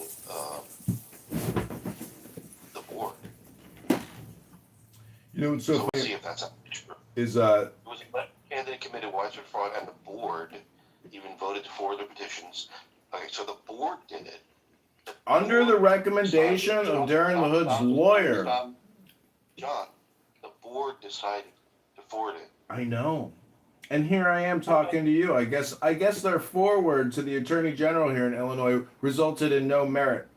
the board. You know what's so funny? We'll see if that's true. Is It was a candidate committed widespread fraud, and the board even voted to forward the petitions. Okay, so the board did it. Under the recommendation of Darren LaHood's lawyer. John, the board decided to forward it. I know. And here I am talking to you. I guess their forward to the Attorney General here in Illinois resulted in no merit.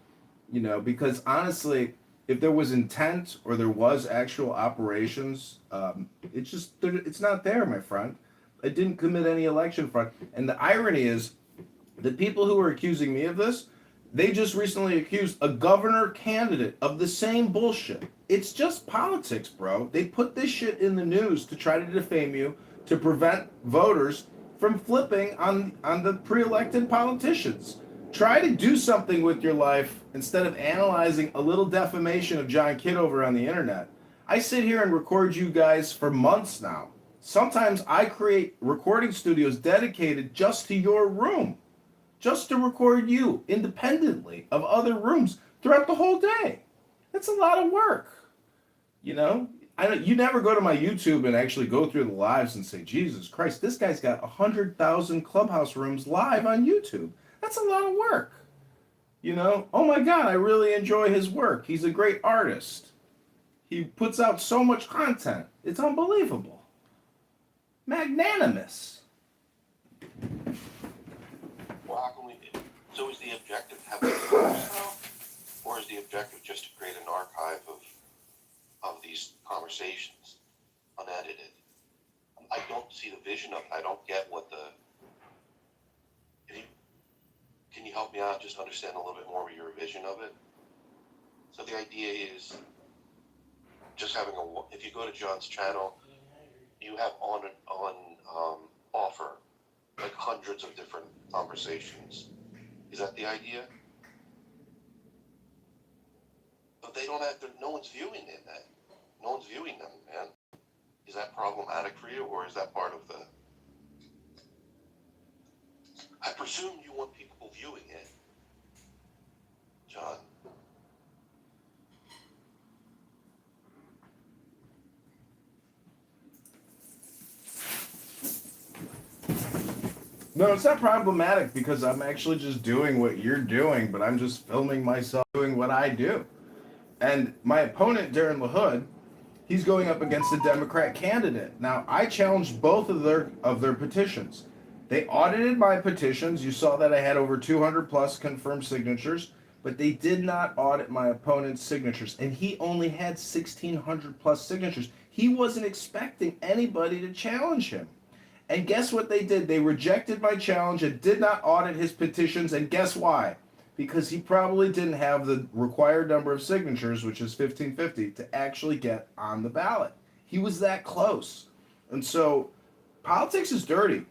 You know, because honestly, if there was intent or there was actual operations, it's not there, my friend. I didn't commit any election fraud. And the irony is, the people who are accusing me of this, they just recently accused a governor candidate of the same bullshit. It's just politics, bro. They put this shit in the news to try to defame you, to prevent voters from flipping on the pre-elected politicians. Try to do something with your life instead of analyzing a little defamation of John Kitover on the internet. I sit here and record you guys for months now. Sometimes I create recording studios dedicated just to your room, just to record you independently of other rooms throughout the whole day. That's a lot of work. You know, you never go to my YouTube and actually go through the lives and say, Jesus Christ, this guy's got 100,000 Clubhouse rooms live on YouTube. That's a lot of work. You know, oh my God, I really enjoy his work. He's a great artist. He puts out so much content. It's unbelievable. Magnanimous. Well, how can we? So is the objective to have a now, or is the objective just to create an archive of these conversations, unedited? I don't see the vision of it. I don't get what the. Can you help me out? Just understand a little bit more of your vision of it. So the idea is just having if you go to John's channel, you have on offer like hundreds of different conversations. Is that the idea? But they don't have to, no one's viewing it then. No one's viewing them, man. Is that problematic for you, or is that part of the... I presume you want people viewing it, John. No, it's not problematic because I'm actually just doing what you're doing, but I'm just filming myself doing what I do. And my opponent, Darren LaHood, he's going up against a Democrat candidate. Now, I challenged both of their petitions. They audited my petitions. You saw that I had over 200 plus confirmed signatures. but they did not audit my opponent's signatures, and he only had 1,600 plus signatures. He wasn't expecting anybody to challenge him. And guess what they did? They rejected my challenge and did not audit his petitions, and guess why? Because he probably didn't have the required number of signatures, which is 1,550, to actually get on the ballot. He was that close. And so politics is dirty.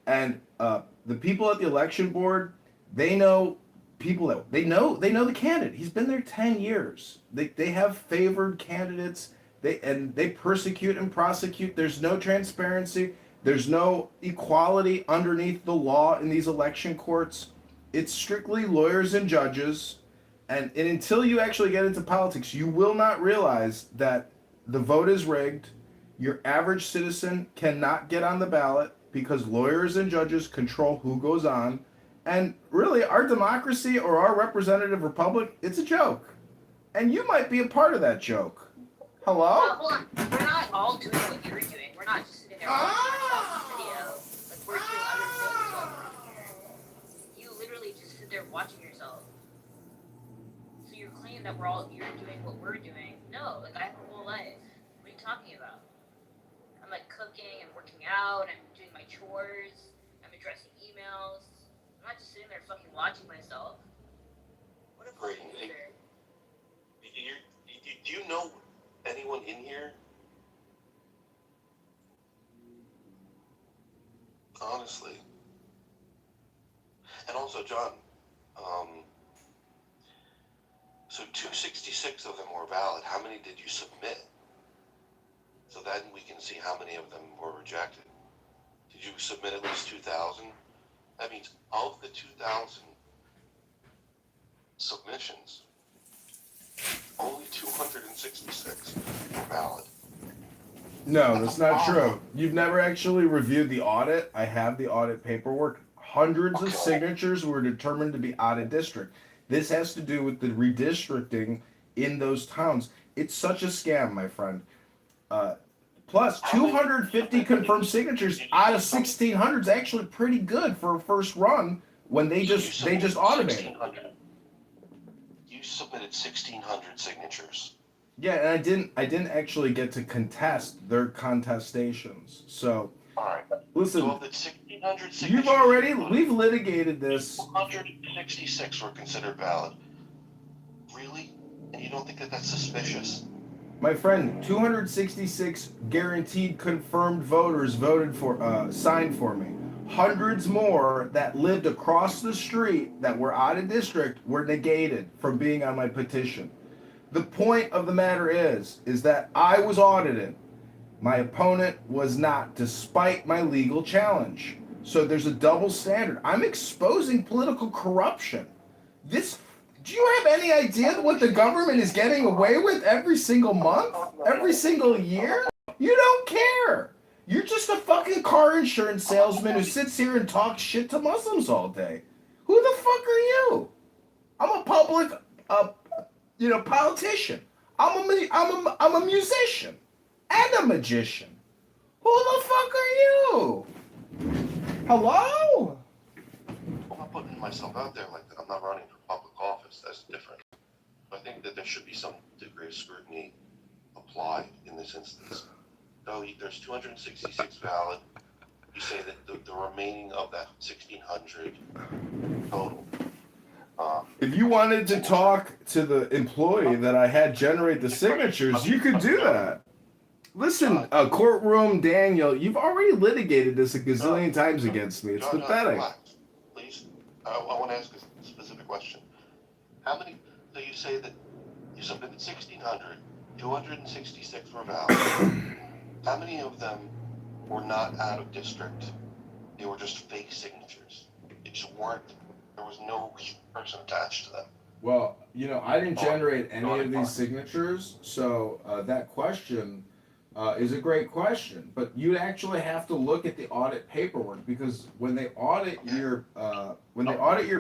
And the people at the election board, they know people that they know the candidate. He's been there 10 years. They have favored candidates. They persecute and prosecute. There's no transparency. There's no equality underneath the law in these election courts. It's strictly lawyers and judges. And until you actually get into politics, you will not realize that the vote is rigged. Your average citizen cannot get on the ballot because lawyers and judges control who goes on. And really, our democracy or our representative republic, it's a joke. And you might be a part of that joke. Hello? Hold on. We're not all doing what you're doing. We're not just sitting there watching ourselves on video. Like, we're doing other things over here. You literally just sit there watching yourself. So you're claiming that you're doing what we're doing. No, like, I have a whole life. What are you talking about? I'm, like, cooking and working out. I'm doing my chores. I'm addressing emails. I'm not just sitting there fucking watching myself. What a fucking loser. Do you know anyone in here? Honestly. And also, John, so 266 of them were valid. How many did you submit? So then we can see how many of them were rejected. Did you submit at least 2,000? That means of the 2,000 submissions, only 266 were valid. No, that's not true. You've never actually reviewed the audit. I have the audit paperwork. Hundreds of signatures were determined to be out of district. This has to do with the redistricting in those towns. It's such a scam, my friend. Plus, 250 confirmed signatures out of 1,600 is actually pretty good for a first run when they just automated. You submitted 1,600 signatures. Yeah, and I didn't actually get to contest their contestations. So, listen, So of the 1,600 signatures, we've litigated this. 266 were considered valid. Really? And you don't think that that's suspicious? My friend, 266 guaranteed confirmed voters signed for me. Hundreds more that lived across the street that were out of district were negated from being on my petition. The point of the matter is that I was audited. My opponent was not, despite my legal challenge. So there's a double standard. I'm exposing political corruption. Do you have any idea what the government is getting away with every single month? Every single year? You don't care. You're just a fucking car insurance salesman who sits here and talks shit to Muslims all day. Who the fuck are you? I'm a public, politician. I'm a musician and a magician. Who the fuck are you? Hello? I'm not putting myself out there like that. I'm not running for public office. That's different. I think that there should be some degree of scrutiny applied in this instance. So there's 266 valid. You say that the remaining of that 1,600 total. If you wanted to talk to the employee that I had generate the signatures, you could do that. Listen, courtroom Daniel, you've already litigated this a gazillion times against me. It's pathetic. Relax, please. I want to ask a specific question. How many? So you say that you submitted 1,600, 266 were valid. How many of them were not out of district? They were just fake signatures. It just weren't. There was no person attached to them. Well, I didn't generate any of these signatures, so that question is a great question. But you actually have to look at the audit paperwork, because when they audit your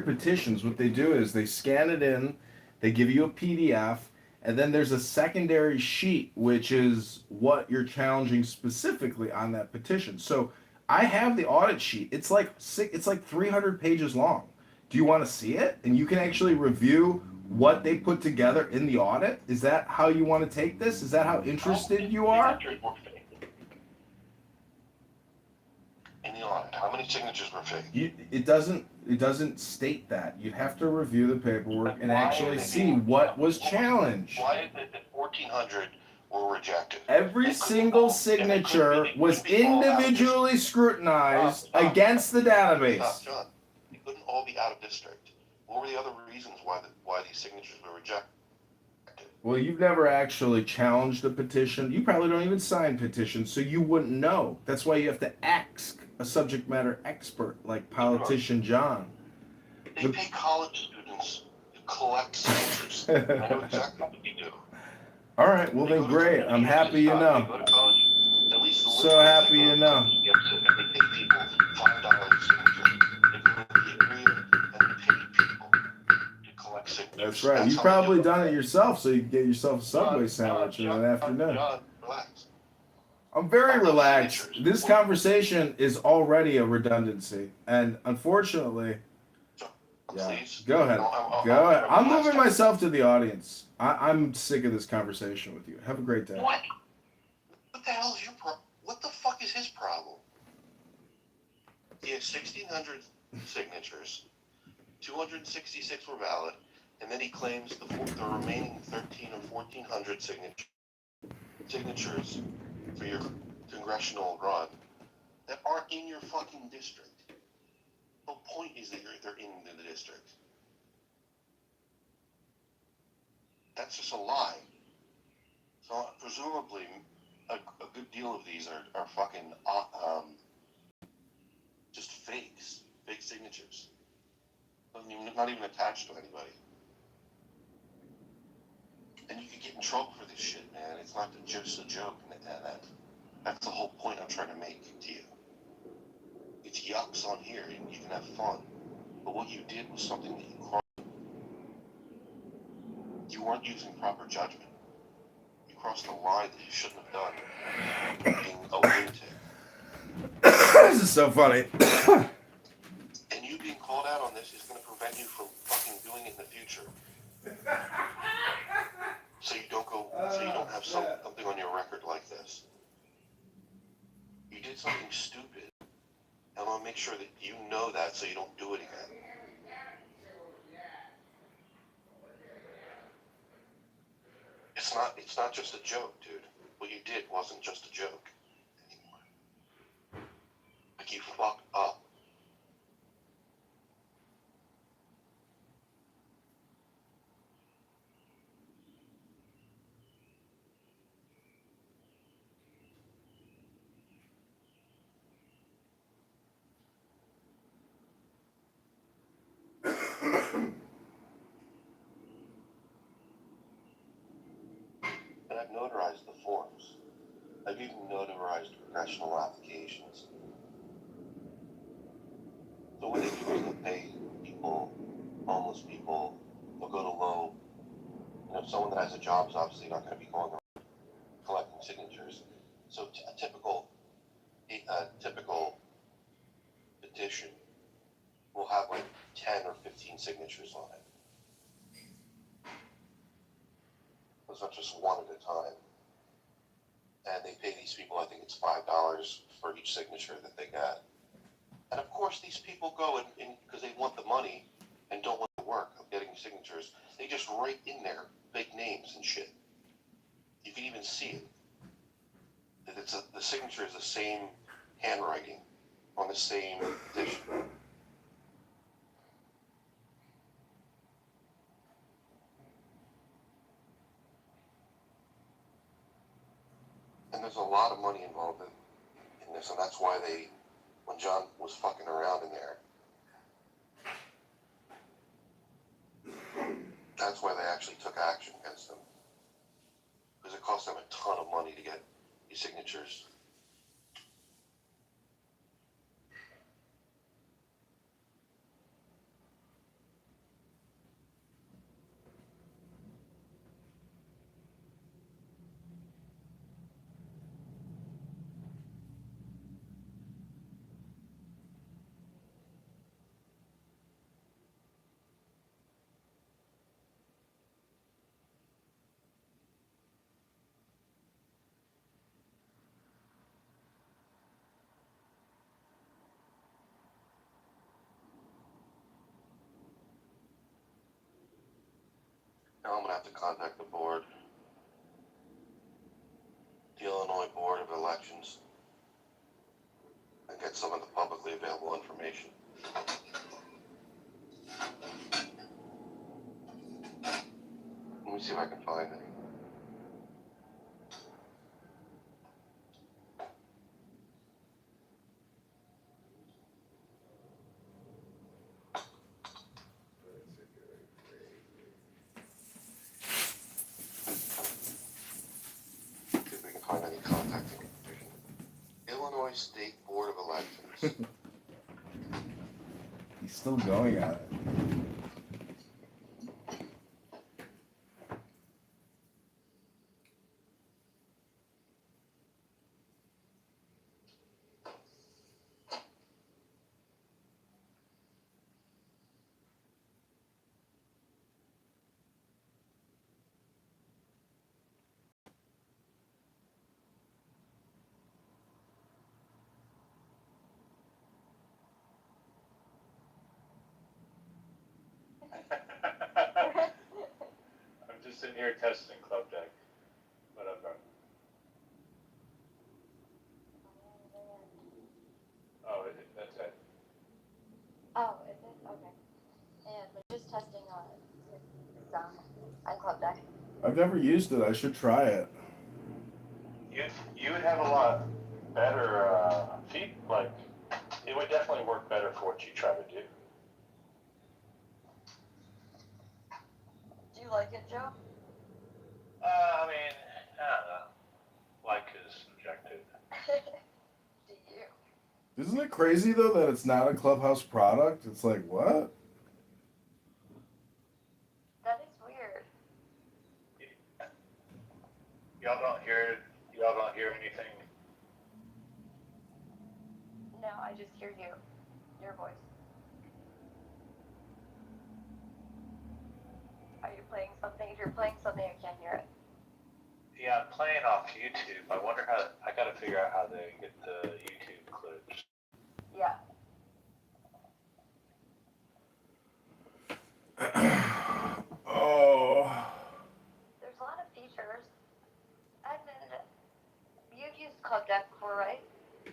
petitions, what they do is they scan it in, they give you a PDF, and then there's a secondary sheet which is what you're challenging specifically on that petition. So I have the audit sheet. It's like 300 pages long. Do you want to see it? And you can actually review what they put together in the audit? Is that how you want to take this? Is that how interested you are? In the audit, how many signatures were fake? It doesn't state that. You'd have to review the paperwork and actually see what was challenged. Why is it that 1,400 were rejected? Every single signature was individually scrutinized against the database. Stop, John. They couldn't all be out of district. What were the other reasons why these signatures were rejected? Well, you've never actually challenged a petition. You probably don't even sign petitions, so you wouldn't know. That's why you have to ask a subject matter expert like politician John. They pay college students to collect signatures. I know exactly what they do. All right, well then great. I'm happy you know. So happy you know. They pay people $5 a signature. They go to the area and they pay people to collect signatures. That's right. You've probably done it yourself, so you can get yourself a Subway sandwich in an afternoon. John, relax. I'm very relaxed. This conversation is already a redundancy, and unfortunately, yeah. Go ahead. Go ahead. I'm moving myself to the audience. I'm sick of this conversation with you. Have a great day. What? What the hell is your problem? What the fuck is his problem? He had 1,600 signatures. 266 were valid, and then he claims the remaining 13 or 1,400 signatures for your congressional run that aren't in your fucking district. The whole point is that they're in the district. That's just a lie. So presumably, a good deal of these are fucking just fakes, fake signatures. Not even attached to anybody. And you could get in trouble for this shit, man. It's not just a joke. That's the whole point I'm trying to make to you. It's yucks on here, and you can have fun. But what you did was something that you crossed. You weren't using proper judgment. You crossed a line that you shouldn't have done. Being a lunatic. This is so funny. And you being called out on this is going to prevent you from fucking doing it in the future. So you don't have something on your record like this. You did something stupid. I want to make sure that you know that so you don't do it again. It's not just a joke, dude. What you did wasn't just a joke anymore. Like, you fucked up. And I've notarized the forms. I've even notarized congressional applications. So what they do is they'll pay people, homeless people, they'll go to low. Someone that has a job is obviously not going to be going around collecting signatures. So a typical petition will have like 10 or 15 signatures on it. It's not just one at a time. And they pay these people, I think it's $5 for each signature that they get. And of course, these people go and because they want the money and don't want the work of getting signatures, they just write in there big names and shit. You can even see it. That the signature is the same handwriting on the same petition. And there's a lot of money involved in this, and that's why when John was fucking around in there, that's why they actually took action against him. Because it cost them a ton of money to get these signatures. to contact the board, the Illinois Board of Elections, and get some of the publicly available information. Let me see if I can find any. See if we can find any contact information. Illinois State Board of Elections. He's still going at it. I'm just sitting here testing Club Deck. Whatever. Oh, that's it. Oh, is it? Okay. And we're just testing on Club Deck. I've never used it. I should try it. You would have a lot better feed, like, it would definitely work better for what you try to do. Do you like it, Joe? I mean, I don't know. Like is subjective. Do you? Isn't it crazy though that it's not a Clubhouse product? It's like, what? That is weird. Y'all don't hear anything. No, I just hear you. Your voice. Are you playing something? If you're playing something, I can't hear it. Yeah, I'm playing off YouTube. I wonder how, I gotta figure out how they get the YouTube clips. Yeah. Oh. There's a lot of features. And then you've used Club Deck before, right?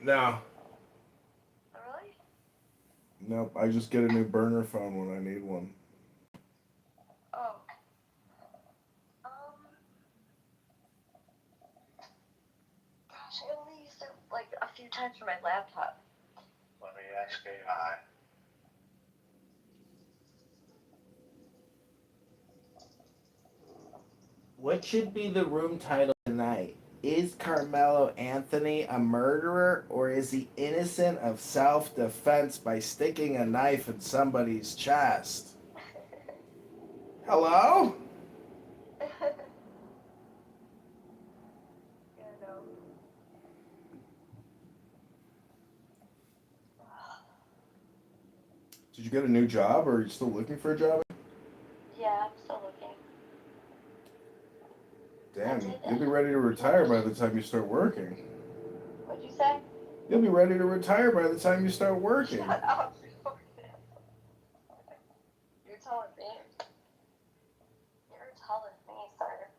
No. Really? Nope. I just get a new burner phone when I need one. Oh. Gosh, I only used it like a few times for my laptop. Let me ask AI. What should be the room title tonight? Is Carmelo Anthony a murderer, or is he innocent of self-defense by sticking a knife in somebody's chest? Hello? Yeah, no. Did you get a new job, or are you still looking for a job? Yeah, I'm still looking. Damn, you'll be ready to retire by the time you start working. What'd you say? You'll be ready to retire by the time you start working. Shut up. You're telling me. You're telling me, sir.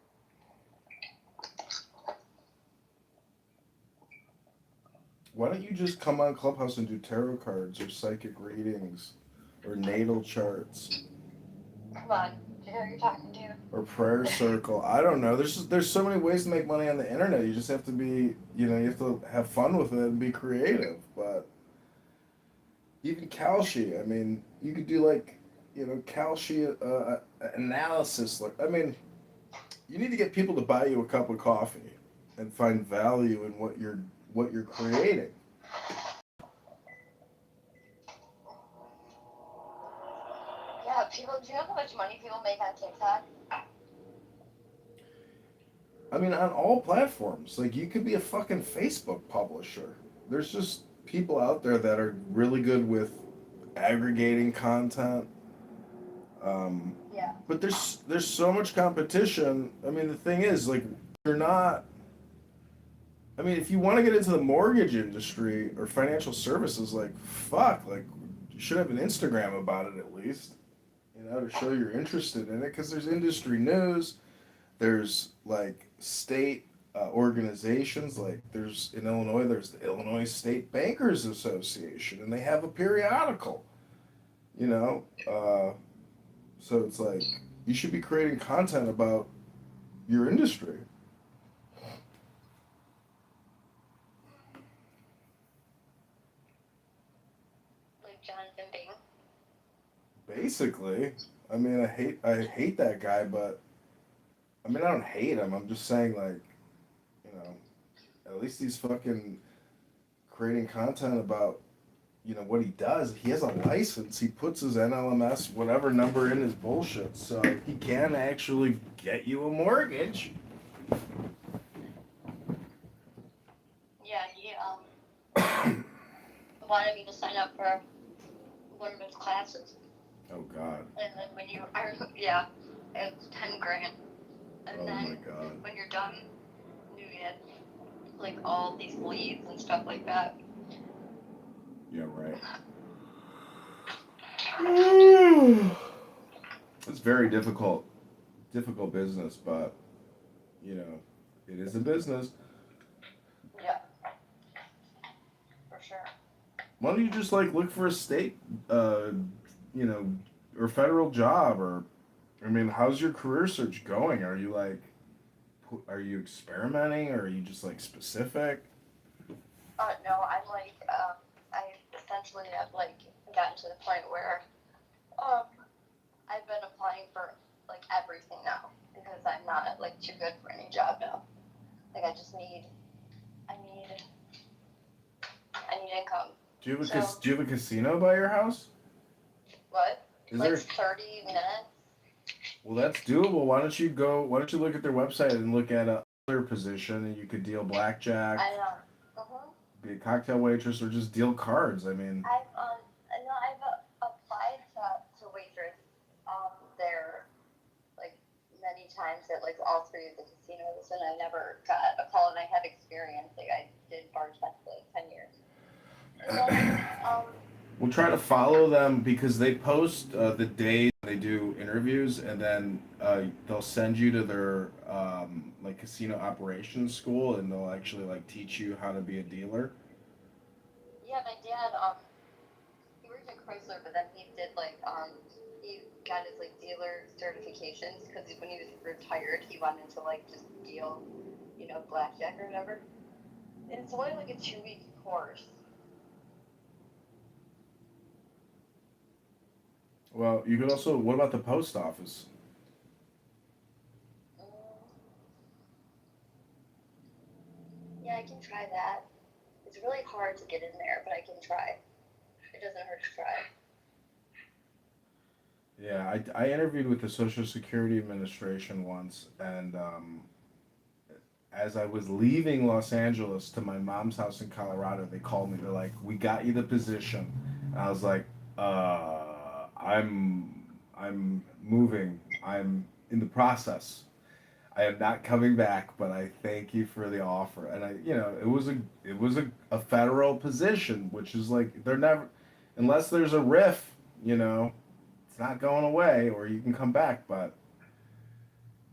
Why don't you just come on Clubhouse and do tarot cards or psychic readings or natal charts Come on. Do you know who you're talking to? or prayer circle? I don't know. There's so many ways to make money on the internet. You just have to be, you have to have fun with it and be creative. But even Kalshi, I mean, you could do like, Kalshi analysis. Like, I mean, you need to get people to buy you a cup of coffee and find value in what you're creating. Yeah, do you know how much money people make on TikTok? I mean, on all platforms. Like, you could be a fucking Facebook publisher. There's just people out there that are really good with aggregating content. Yeah. But there's so much competition. I mean, the thing is, like, you're not. I mean, if you want to get into the mortgage industry or financial services, like, fuck, like, you should have an Instagram about it at least, to show you're interested in it, because there's industry news, There's like state organizations, like there's in Illinois, there's the Illinois State Bankers Association, and they have a periodical, you know. So it's like you should be creating content about your industry. Like Jonathan Bing. Basically, I mean, I hate that guy, but I mean, I don't hate him. I'm just saying, like, you know, at least he's fucking creating content about, you know, what he does. He has a license. He puts his NLMS whatever number in his bullshit, so he can actually get you a mortgage. Yeah, he wanted me to sign up for one of his classes. Oh God. And then when you are, yeah, it's 10 grand. And Oh then my God. when you're done, you get like all these leads and stuff like that. Yeah, right. It's very difficult business, but you know, it is a business. Yeah, for sure. Why don't you just like look for a state, you know, or federal job, or I mean, how's your career search going? Are you like, are you experimenting, or are you just like specific? No, I'm like, I essentially have like gotten to the point where, I've been applying for like everything now because I'm not like too good for any job now. Like I need income. Do you have a casino by your house? What? Is like there? 30 minutes? Well, that's doable. Why don't you look at their website and look at a other position, and you could deal blackjack, I know. be a cocktail waitress, or just deal cards. I mean. I've applied to waitress there like many times at like all three of the casinos, and I never got a call, and I had experience. Like I did bartend for like 10 years. And then We'll try to follow them because they post the days they do interviews, and then they'll send you to their like casino operations school, and they'll actually like teach you how to be a dealer. yeah, my dad he worked at Chrysler, but then he did like he got his like dealer certifications because when he was retired, he wanted to like just deal, you know, blackjack or whatever. And it's only like a 2-week course. Well, you could also. What about the post office? Yeah, I can try that. It's really hard to get in there, but I can try. It doesn't hurt to try. Yeah, I interviewed with the Social Security Administration once, and as I was leaving Los Angeles to my mom's house in Colorado, they called me. They're like, "We got you the position," and I was like, I'm moving. I'm in the process. I am not coming back, but I thank you for the offer." And it was a federal position, which is like they're never, unless there's a riff, you know, it's not going away, or you can come back. But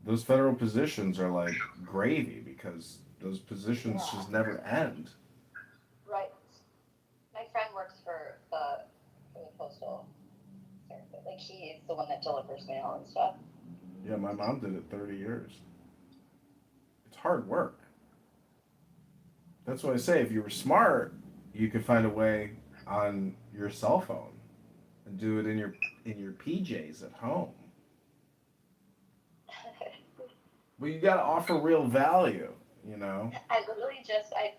those federal positions are like gravy because those positions just never end. Right. My friend works for the postal service. Like he's the one that delivers mail and stuff. Yeah, my mom did it 30 years. It's hard work. That's why I say if you were smart, you could find a way on your cell phone and do it in your PJs at home. But you got to offer real value, you know. I literally just like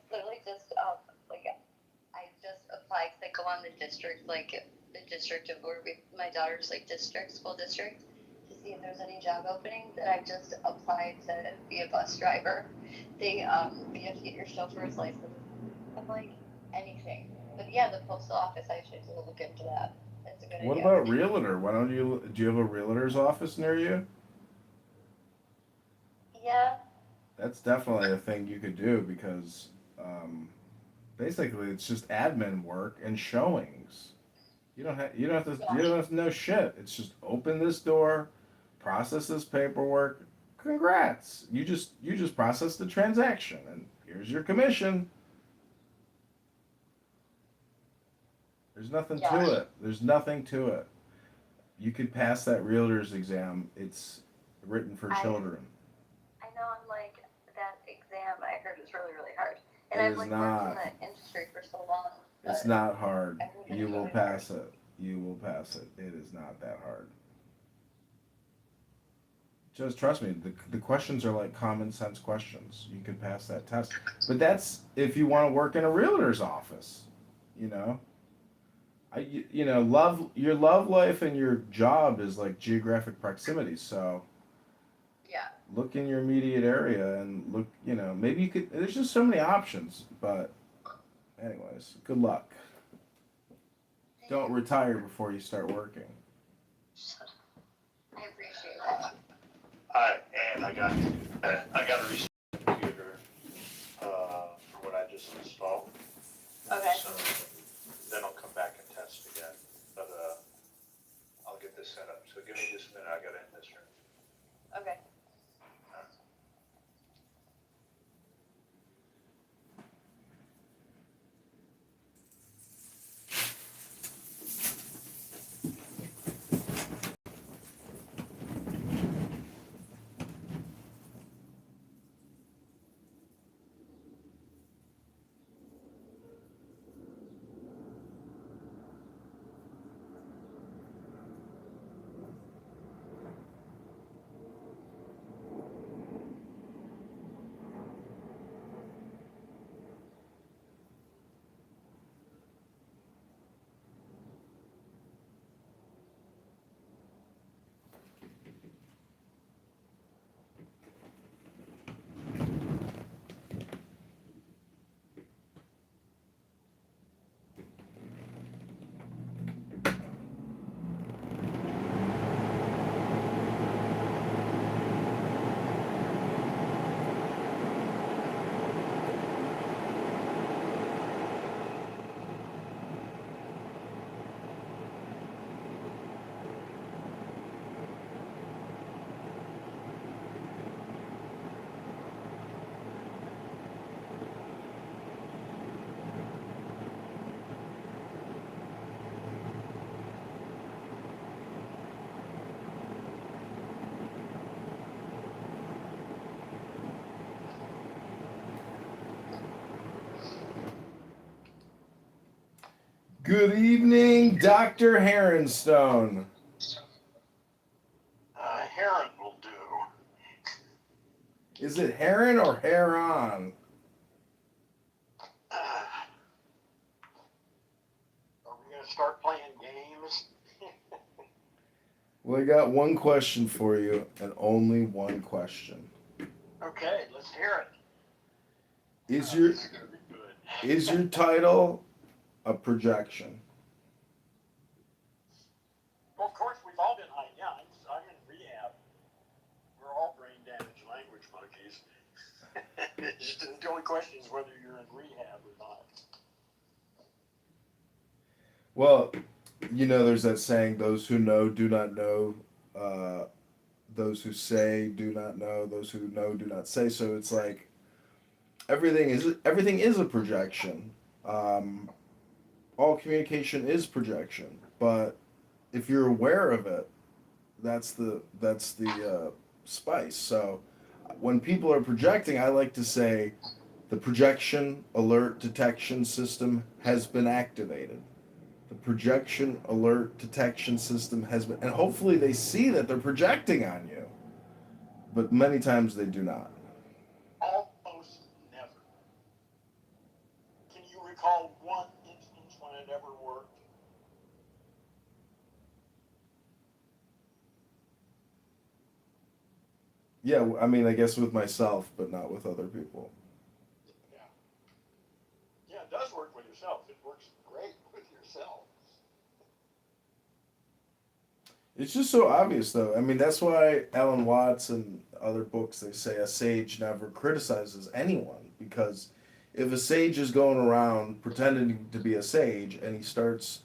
I just applied to go on the district of where my daughter's like school district to see if there's any job openings, and I just applied to be a bus driver. They you have to get your chauffeur's license. I'm like anything, but yeah, the postal office. I should look into that. That's a good idea. What about realtor? Do you have a realtor's office near you? Yeah. That's definitely a thing you could do because basically it's just admin work and showings. You don't have to know shit. It's just open this door, process this paperwork, congrats. You just processed the transaction, and here's your commission. There's nothing to it. There's nothing to it. You could pass that realtor's exam. It's written for children. I know, I'm like, that exam I heard was really, really hard. And It I've is like not. worked in the industry for so long. It's not hard. You will pass it. You will pass it. It is not that hard. Just trust me. The questions are like common sense questions. You can pass that test. But that's if you want to work in a realtor's office. You know. Love your love life and your job is like geographic proximity. So yeah, look in your immediate area and look. Maybe you could. There's just so many options. But anyways, good luck. Don't retire before you start working. I appreciate that. Alright, and I got to reset the computer for what I just installed. Okay. So then I'll come back and test again. But I'll get this set up. So give me just a minute. I got to end this here. Okay. Good evening, Dr. Heronstone. Heron will do. Is it Heron or Heron? Are we going to start playing games? Well, I got one question for you, and only one question. Okay, let's hear it. Is your title a projection? Well, of course, we've all been high. Yeah, I'm in rehab. We're all brain damaged language monkeys. The only question is whether you're in rehab or not. Well, there's that saying, those who know do not know, those who say do not know, those who know do not say. So it's like everything is a projection. All communication is projection, but if you're aware of it, that's the spice. So when people are projecting, I like to say the projection alert detection system has been activated. The projection alert detection system has been, and hopefully they see that they're projecting on you, but many times they do not. Almost never. Can you recall one instance when it ever worked? Yeah, I mean, I guess with myself, but not with other people. Yeah, it does work with yourself. It works great with yourself. It's just so obvious, though. I mean, that's why Alan Watts and other books, they say a sage never criticizes anyone, because if a sage is going around pretending to be a sage and he starts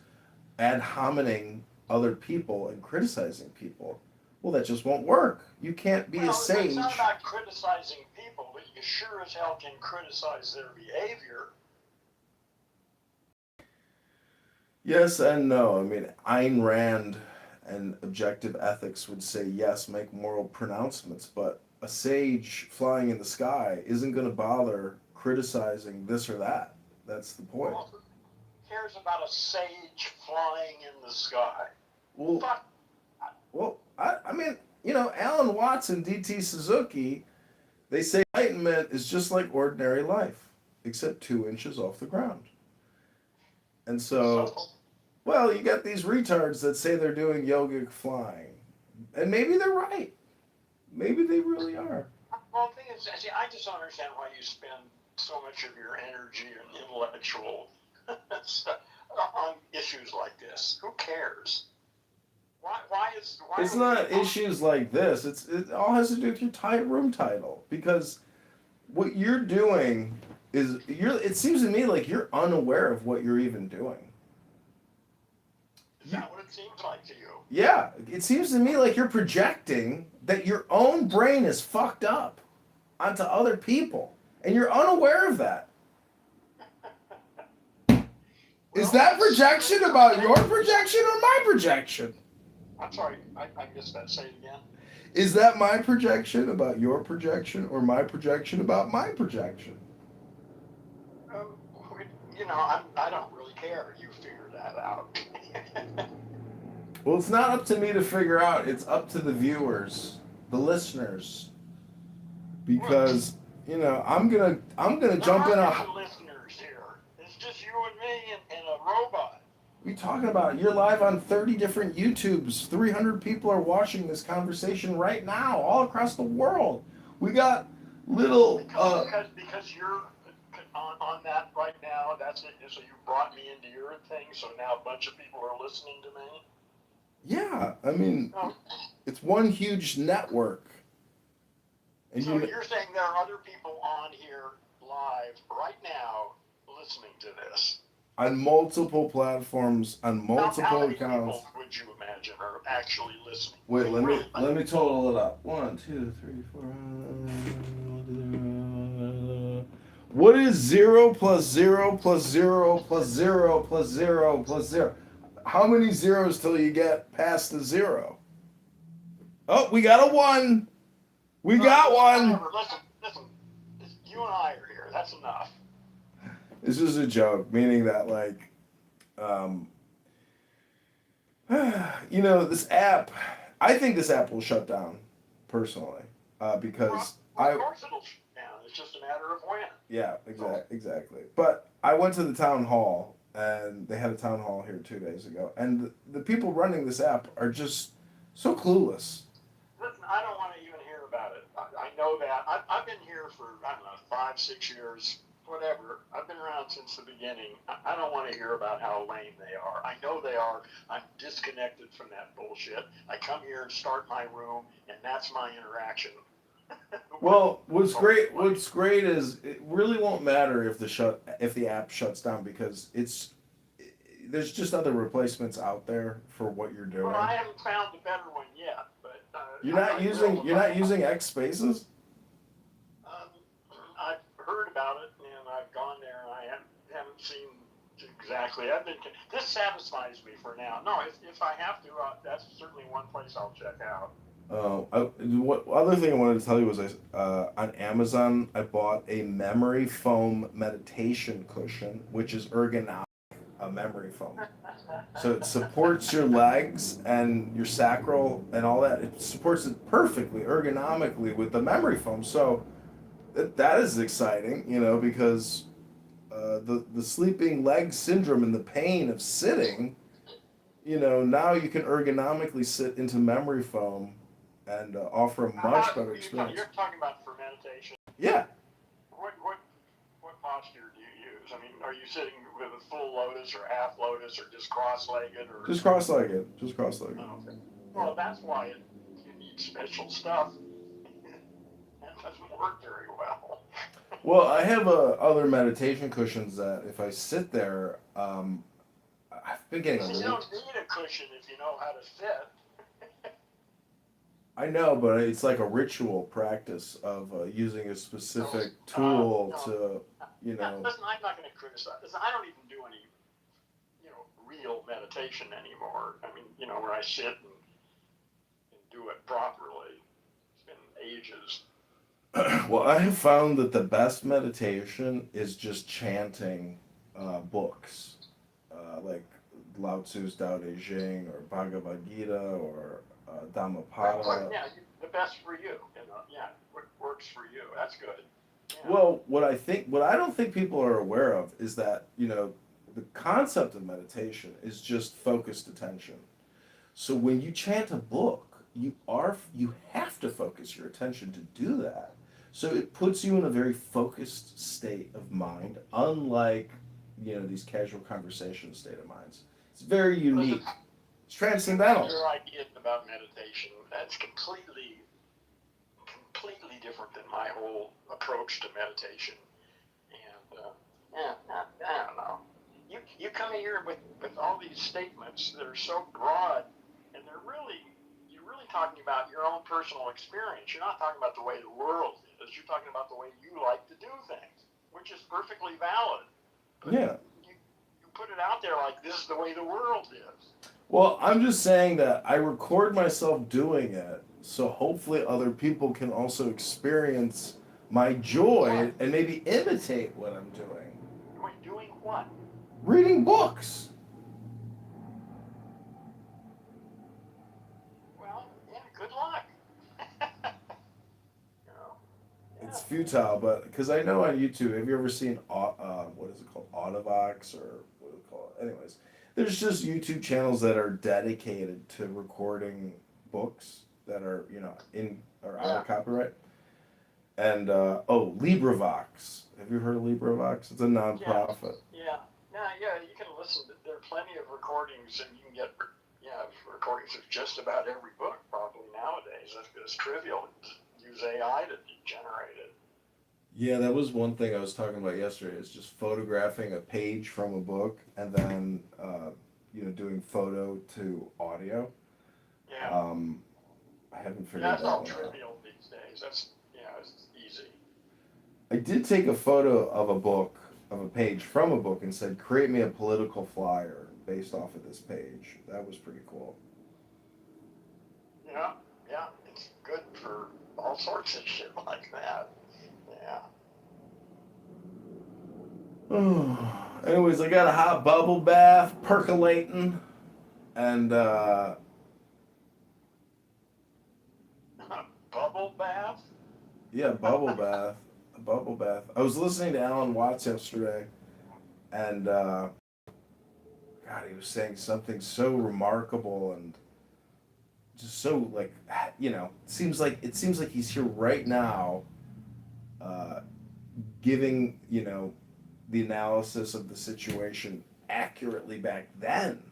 ad hominem other people and criticizing people, Well, that just won't work. You can't be a sage. It's not about criticizing people, but you sure as hell can criticize their behavior. Yes and no. I mean, Ayn Rand and objective ethics would say yes, make moral pronouncements, but a sage flying in the sky isn't going to bother criticizing this or that. That's the point. Well, who cares about a sage flying in the sky? Well, I mean, you know, Alan Watts and D.T. Suzuki, they say enlightenment is just like ordinary life, except 2 inches off the ground. And so, well, you got these retards that say they're doing yogic flying. And maybe they're right. Maybe they really are. Well, the thing is, see, I just don't understand why you spend so much of your energy and intellectual stuff on issues like this. Who cares? It's not issues like this. It all has to do with your room title. Because what you're doing is, it seems to me like you're unaware of what you're even doing. Is that what it seems like to you? Yeah, it seems to me like you're projecting that your own brain is fucked up onto other people, and you're unaware of that. Is that projection about your projection or my projection? I'm sorry, I missed that. Say it again. Is that my projection about your projection or my projection about my projection? You know, I don't really care. You figure that out. Well, it's not up to me to figure out. It's up to the viewers, the listeners, because you know I'm gonna jump in a. Listeners here. It's just you and me and a robot. What are you talking about? You're live on 30 different YouTubes. 300 people are watching this conversation right now, all across the world. We got little. Because you're on that right now. That's it. So you brought me into your thing. So now a bunch of people are listening to me. Yeah, I mean, it's one huge network. And so you're saying there are other people on here live right now listening to this? On multiple platforms, on multiple how many accounts. People would you imagine are actually listening? Wait, let me total it up. 1, 2, 3, 4. What is 0 plus 0 plus 0 plus 0 plus 0 plus 0? How many zeros till you get past the 0? Oh, we got a 1. We got one. Listen. You and I are here. That's enough. This is a joke, meaning that like, you know, this app. I think this app will shut down, personally, because of course it'll shut down. It's just a matter of when. Yeah, exactly. But I went to the town hall, and they had a town hall here 2 days ago, and the people running this app are just so clueless. Listen, I don't want to even hear about it. I know that. I've been here for, I don't know, 5, 6 years, whatever. I've been around since the beginning. I don't want to hear about how lame they are. I know they are. I'm disconnected from that bullshit. I come here and start my room, and that's my interaction. Well, what's great is it really won't matter if the app shuts down, because there's just other replacements out there for what you're doing. Well, I haven't found a better one yet, but you're not using X Spaces? I've heard about it and I've gone there and I haven't seen exactly. This satisfies me for now. No, if I have to, that's certainly one place I'll check out. What other thing I wanted to tell you was on Amazon I bought a memory foam meditation cushion, which is ergonomic, a memory foam. So it supports your legs and your sacral and all that. It supports it perfectly, ergonomically with the memory foam. So that is exciting, you know, because the sleeping leg syndrome and the pain of sitting, you know, now you can ergonomically sit into memory foam and offer a much better experience. You're talking about for meditation? Yeah. What posture do you use? I mean, are you sitting with a full lotus or half lotus or just cross-legged? Just cross-legged. Oh, okay. Well, that's why you need special stuff. That doesn't work very well. Well, I have other meditation cushions that if I sit there, I've been getting a little... You don't need a cushion if you know how to sit. I know, but it's like a ritual practice of using a specific tool to, you know. Listen, I'm not going to criticize. Listen, I don't even do any, real meditation anymore. I mean, where I sit and do it properly. It's been ages. Well, I have found that the best meditation is just chanting books, like Lao Tzu's Tao Te Ching or Bhagavad Gita or Dhammapada. Yeah, the best for you. Yeah, what works for you. That's good. Yeah. Well, what I don't think people are aware of is that, the concept of meditation is just focused attention. So when you chant a book, you have to focus your attention to do that. So it puts you in a very focused state of mind, unlike, these casual conversation state of minds. It's very unique. It's transcendental. Your ideas about meditation, that's completely different than my whole approach to meditation. And I don't know. You come here with all these statements that are so broad, and you're really talking about your own personal experience. You're not talking about the way the world is. You're talking about the way you like to do things, which is perfectly valid. But yeah. You put it out there like this is the way the world is. Well, I'm just saying that I record myself doing it, so hopefully other people can also experience my joy and maybe imitate what I'm doing. Wait, doing what? Reading books. Well, yeah, good luck. It's futile, but because I know on YouTube, have you ever seen what is it called, Autovox or what do they call it? Anyways, there's just YouTube channels that are dedicated to recording books that are out of copyright. And LibriVox. Have you heard of LibriVox? It's a nonprofit. Yeah. You can listen. There are plenty of recordings, and you can get recordings of just about every book probably nowadays. It's trivial. Use AI to generate it. Yeah, that was one thing I was talking about yesterday. Is just photographing a page from a book and then doing photo to audio. Yeah. I haven't figured that's that all one trivial these days. It's easy. I did take a photo of a page from a book and said, create me a political flyer based off of this page. That was pretty cool. Yeah, it's good for all sorts of shit like that. Yeah. Anyways, I got a hot bubble bath percolating, and bubble bath? Yeah, bubble bath. A bubble bath. I was listening to Alan Watts yesterday, and God, he was saying something so remarkable and just so it seems like he's here right now, giving the analysis of the situation accurately back then.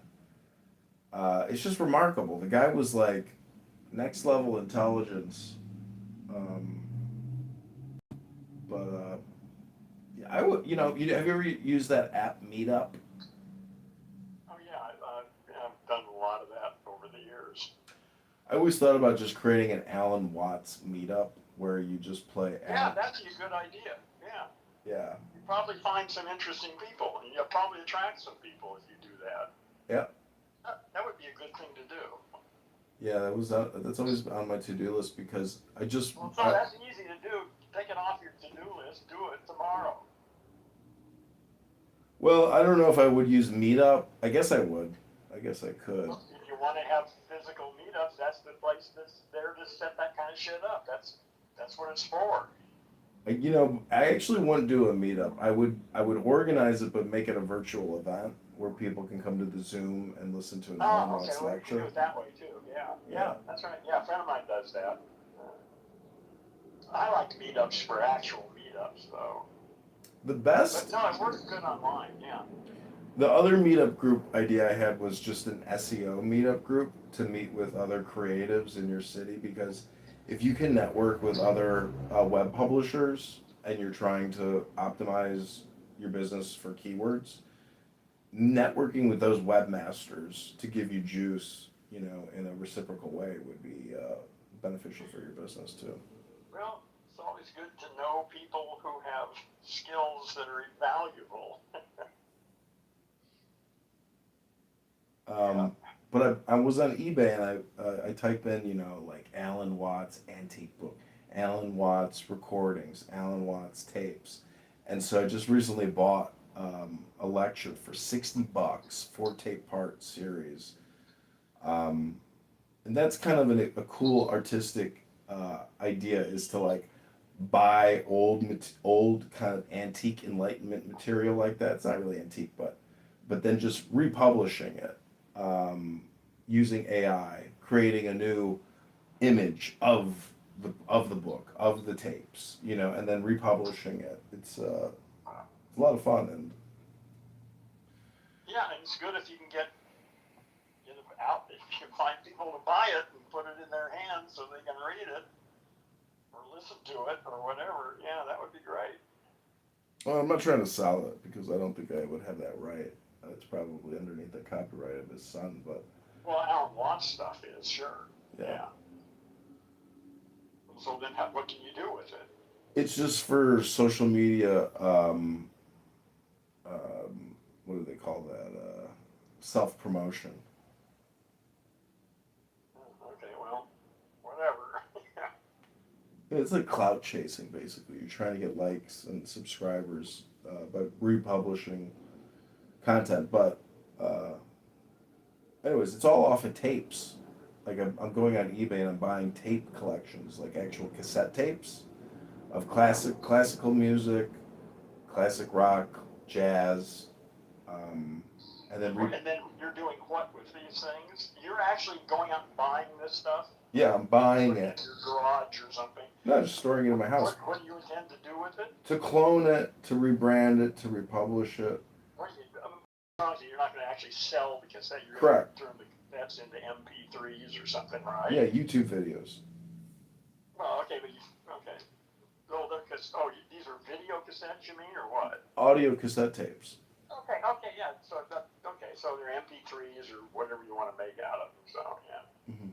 It's just remarkable. The guy was like next level intelligence. I would, have you ever used that app Meetup? Oh yeah, I've done a lot of that over the years. I always thought about just creating an Alan Watts Meetup where you just play. Yeah, that's a good idea. Yeah. Yeah. You probably find some interesting people, and you'll probably attract some people if you do that. Yeah. That would be a good thing to do. Yeah, that's always on my to-do list because I just. Well, so that's easy to do. Take it off your to-do list. Do it tomorrow. Well, I don't know if I would use Meetup. I guess I would. I guess I could. If you want to have physical meetups, that's the place that's there to set that kind of shit up. That's what it's for. I actually wouldn't do a meetup. I would organize it, but make it a virtual event where people can come to the Zoom and listen to an Alan Watts lecture. You can do it that way too. Yeah, that's right. Yeah, a friend of mine does that. I like meetups for actual meetups, though. The best. But no, it works good online. Yeah. The other meetup group idea I had was just an SEO meetup group to meet with other creatives in your city, because if you can network with other web publishers and you're trying to optimize your business for keywords, networking with those webmasters to give you juice, in a reciprocal way would be beneficial for your business too. Well, it's always good to know people who have skills that are valuable. But I was on eBay and I type in, like Alan Watts antique book, Alan Watts recordings, Alan Watts tapes, and so I just recently bought a lecture for $60, 4 tape part series, and that's kind of a cool artistic idea, is to like buy old kind of antique Enlightenment material like that. It's not really antique, but then just republishing it, using AI, creating a new image of the book, of the tapes, and then republishing it. It's a lot of fun. And Yeah, and it's good if you can get out, if you find people to buy it and put it in their hands so they can read it or listen to it or whatever. Yeah, that would be great. well, I'm not trying to sell it because I don't think I would have that right. It's probably underneath the copyright of his son, but Well, Alan Watts stuff is, sure. yeah. So then what can you do with it? It's just for social media. What do they call that? Self promotion. Okay, well, whatever. It's like clout chasing, basically. You're trying to get likes and subscribers by republishing content. But, anyways, it's all off of tapes. Like, I'm going on eBay and I'm buying tape collections, like actual cassette tapes of classical music, classic rock, jazz, and then And then you're doing what with these things? You're actually going out and buying this stuff? yeah, I'm buying in it. your garage or something? No, just storing it in my house. What do you intend to do with it? To clone it, to rebrand it, to republish it. You're not going to actually sell the cassette. You're Correct. going to turn the cassettes into MP3s or something, right? Yeah, YouTube videos. Well, okay, but okay. These are video cassettes, you mean, or what? Audio cassette tapes. Okay, yeah. So so they're MP3s or whatever you want to make out of them. So yeah. Mm-hmm.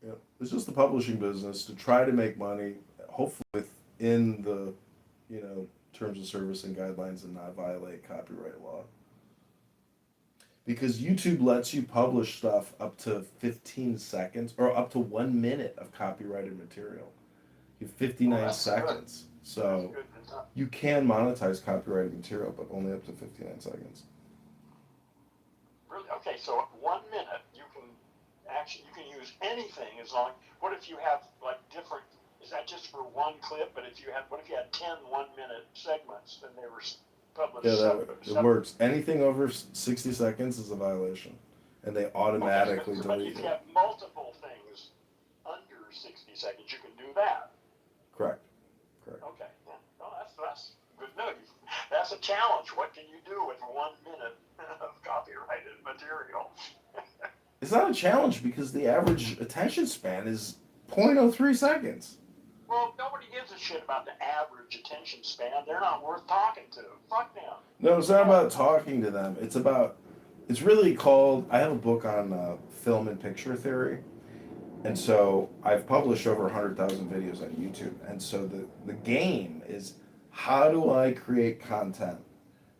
Yeah, it's just the publishing business to try to make money, hopefully within the, terms of service and guidelines, and not violate copyright law. Because YouTube lets you publish stuff up to 15 seconds or up to 1 minute of copyrighted material. You have 59 seconds. Good. So you can monetize copyrighted material, but only up to 59 seconds. Really? Okay, so 1 minute you can use anything as long. What if you have like different? Is that just for one clip? But what if you had 10 1-minute segments and they were published? Yeah, it works. Anything over 60 seconds is a violation, and they automatically delete But it. if you have multiple things under 60 seconds, you can do that. Correct. Okay. Yeah. Well, that's good news. That's a challenge. What can you do with 1 minute of copyrighted material? It's not a challenge because the average attention span is 0.03 seconds. Well, nobody gives a shit about the average attention span. They're not worth talking to. Fuck them. No, it's not about talking to them. It's really called, I have a book on film and picture theory. And so I've published over 100,000 videos on YouTube. And so the game is, how do I create content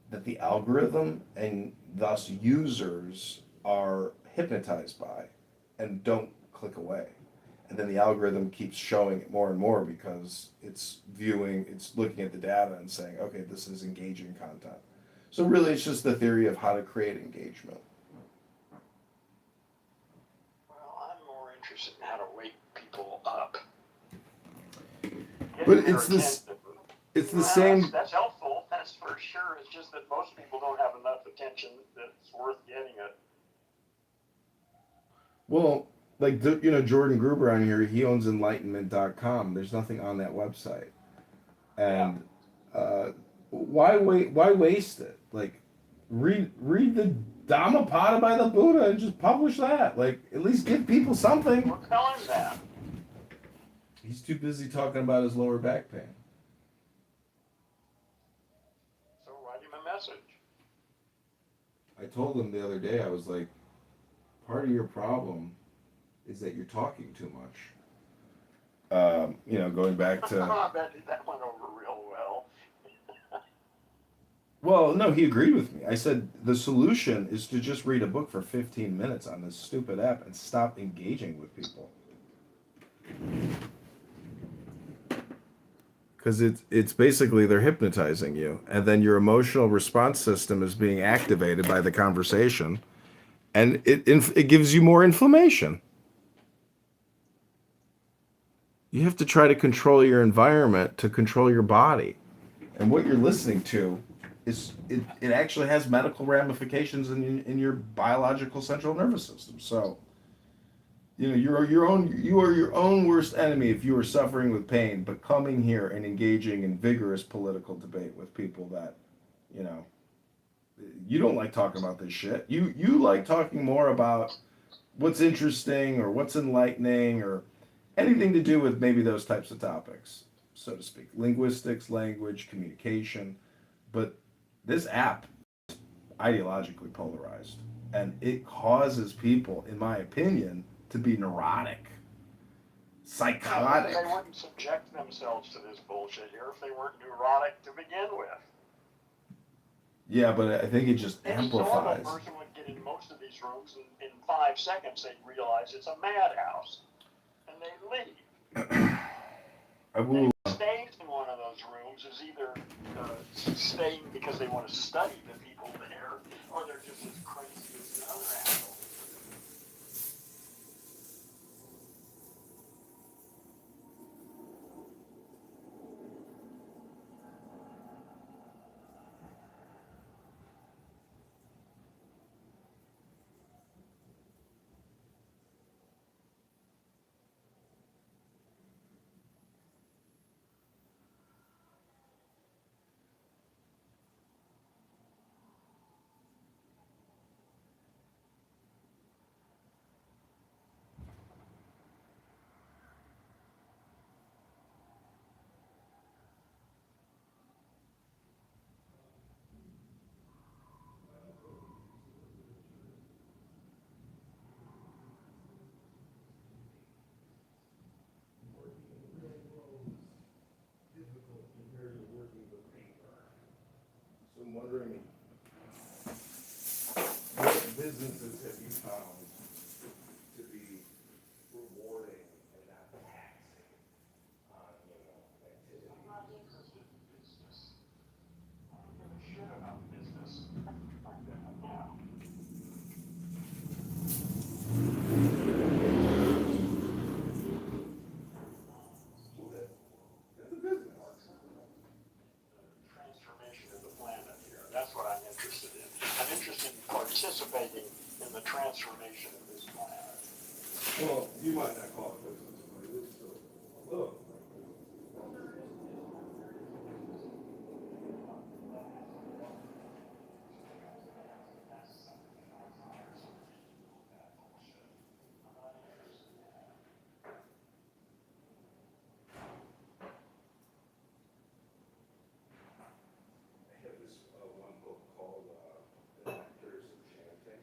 that the algorithm and thus users are hypnotized by and don't click away? And then the algorithm keeps showing it more and more because it's looking at the data and saying, okay, this is engaging content. So really it's just the theory of how to create engagement. Well, I'm more interested in how to wake people up. But it's the same. That's helpful, that's for sure. It's just that most people don't have enough attention that's worth getting it. Well, like, Jordan Gruber on here, he owns enlightenment.com. There's nothing on that website. And why waste it? Like, read the Dhammapada by the Buddha and just publish that. Like, at least give people something. Well, tell him that. He's too busy talking about his lower back pain. So write him a message. I told him the other day, I was like, part of your problem is that you're talking too much. Going back to. I bet that went over real well. Well, no, he agreed with me. I said the solution is to just read a book for 15 minutes on this stupid app and stop engaging with people. Because it's basically they're hypnotizing you, and then your emotional response system is being activated by the conversation, and it gives you more inflammation. You have to try to control your environment to control your body, and what you're listening to is it actually has medical ramifications in your biological central nervous system. So. You are your own worst enemy if you are suffering with pain, but coming here and engaging in vigorous political debate with people that, you don't like talking about this shit. You like talking more about what's interesting or what's enlightening or anything to do with maybe those types of topics, so to speak. Linguistics, language, communication. But this app is ideologically polarized, and it causes people, in my opinion, to be neurotic, psychotic. They wouldn't subject themselves to this bullshit here if they weren't neurotic to begin with. Yeah, but I think it just Any amplifies. normal person would get in most of these rooms, and in 5 seconds they'd realize it's a madhouse, and they'd leave. I will. Staying in one of those rooms is either staying because they want to study the people there, or they're just as crazy as the other asshole. So I'm wondering, what businesses have you found to be rewarding and not taxing on, activity? I'm not interested in business. I don't give a shit about business. Yeah. That's a business. Transformation of the planet here. That's what I'm interested in. I'm interested in participating in the transformation of this planet. Well, you might not call it business, but it is still a little. I have this one book called The Nectars of Chanting,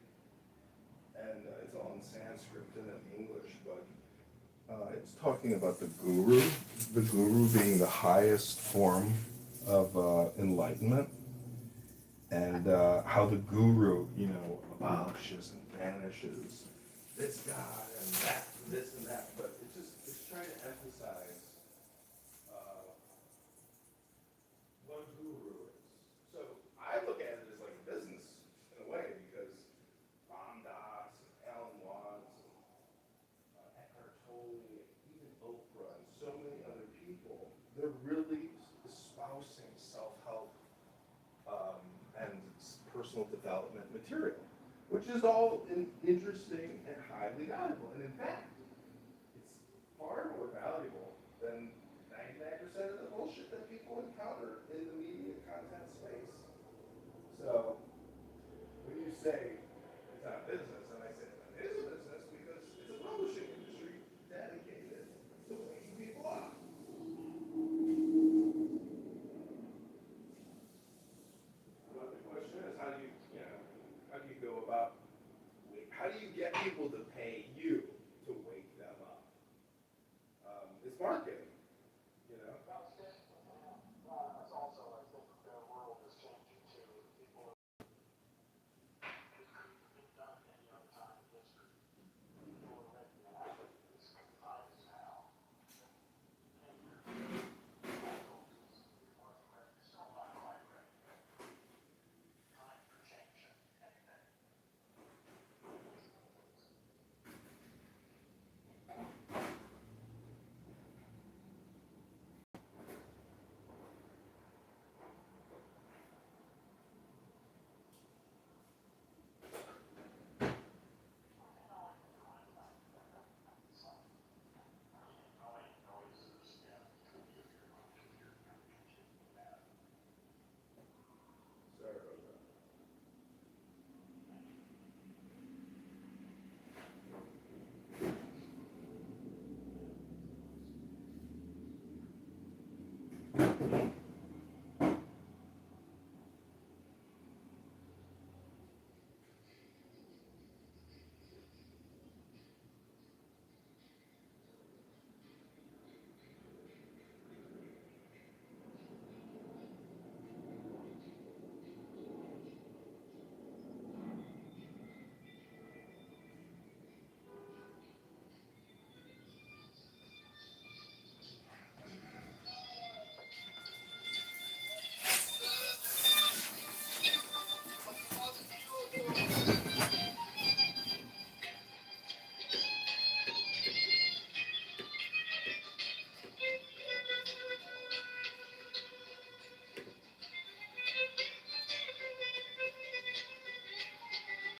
and it's all in Sanskrit and in English, but it's talking about the guru being the highest form of enlightenment, and how the guru, abolishes and banishes this God and that, this and that, but it's trying to emphasize what a guru is. So I look at it as like a business in a way, because Ram Dass and Alan Watts and Eckhart Tolle and even Oprah and so many other people, they're really espousing self-help and personal development material, which is all interesting and highly valuable. And in fact,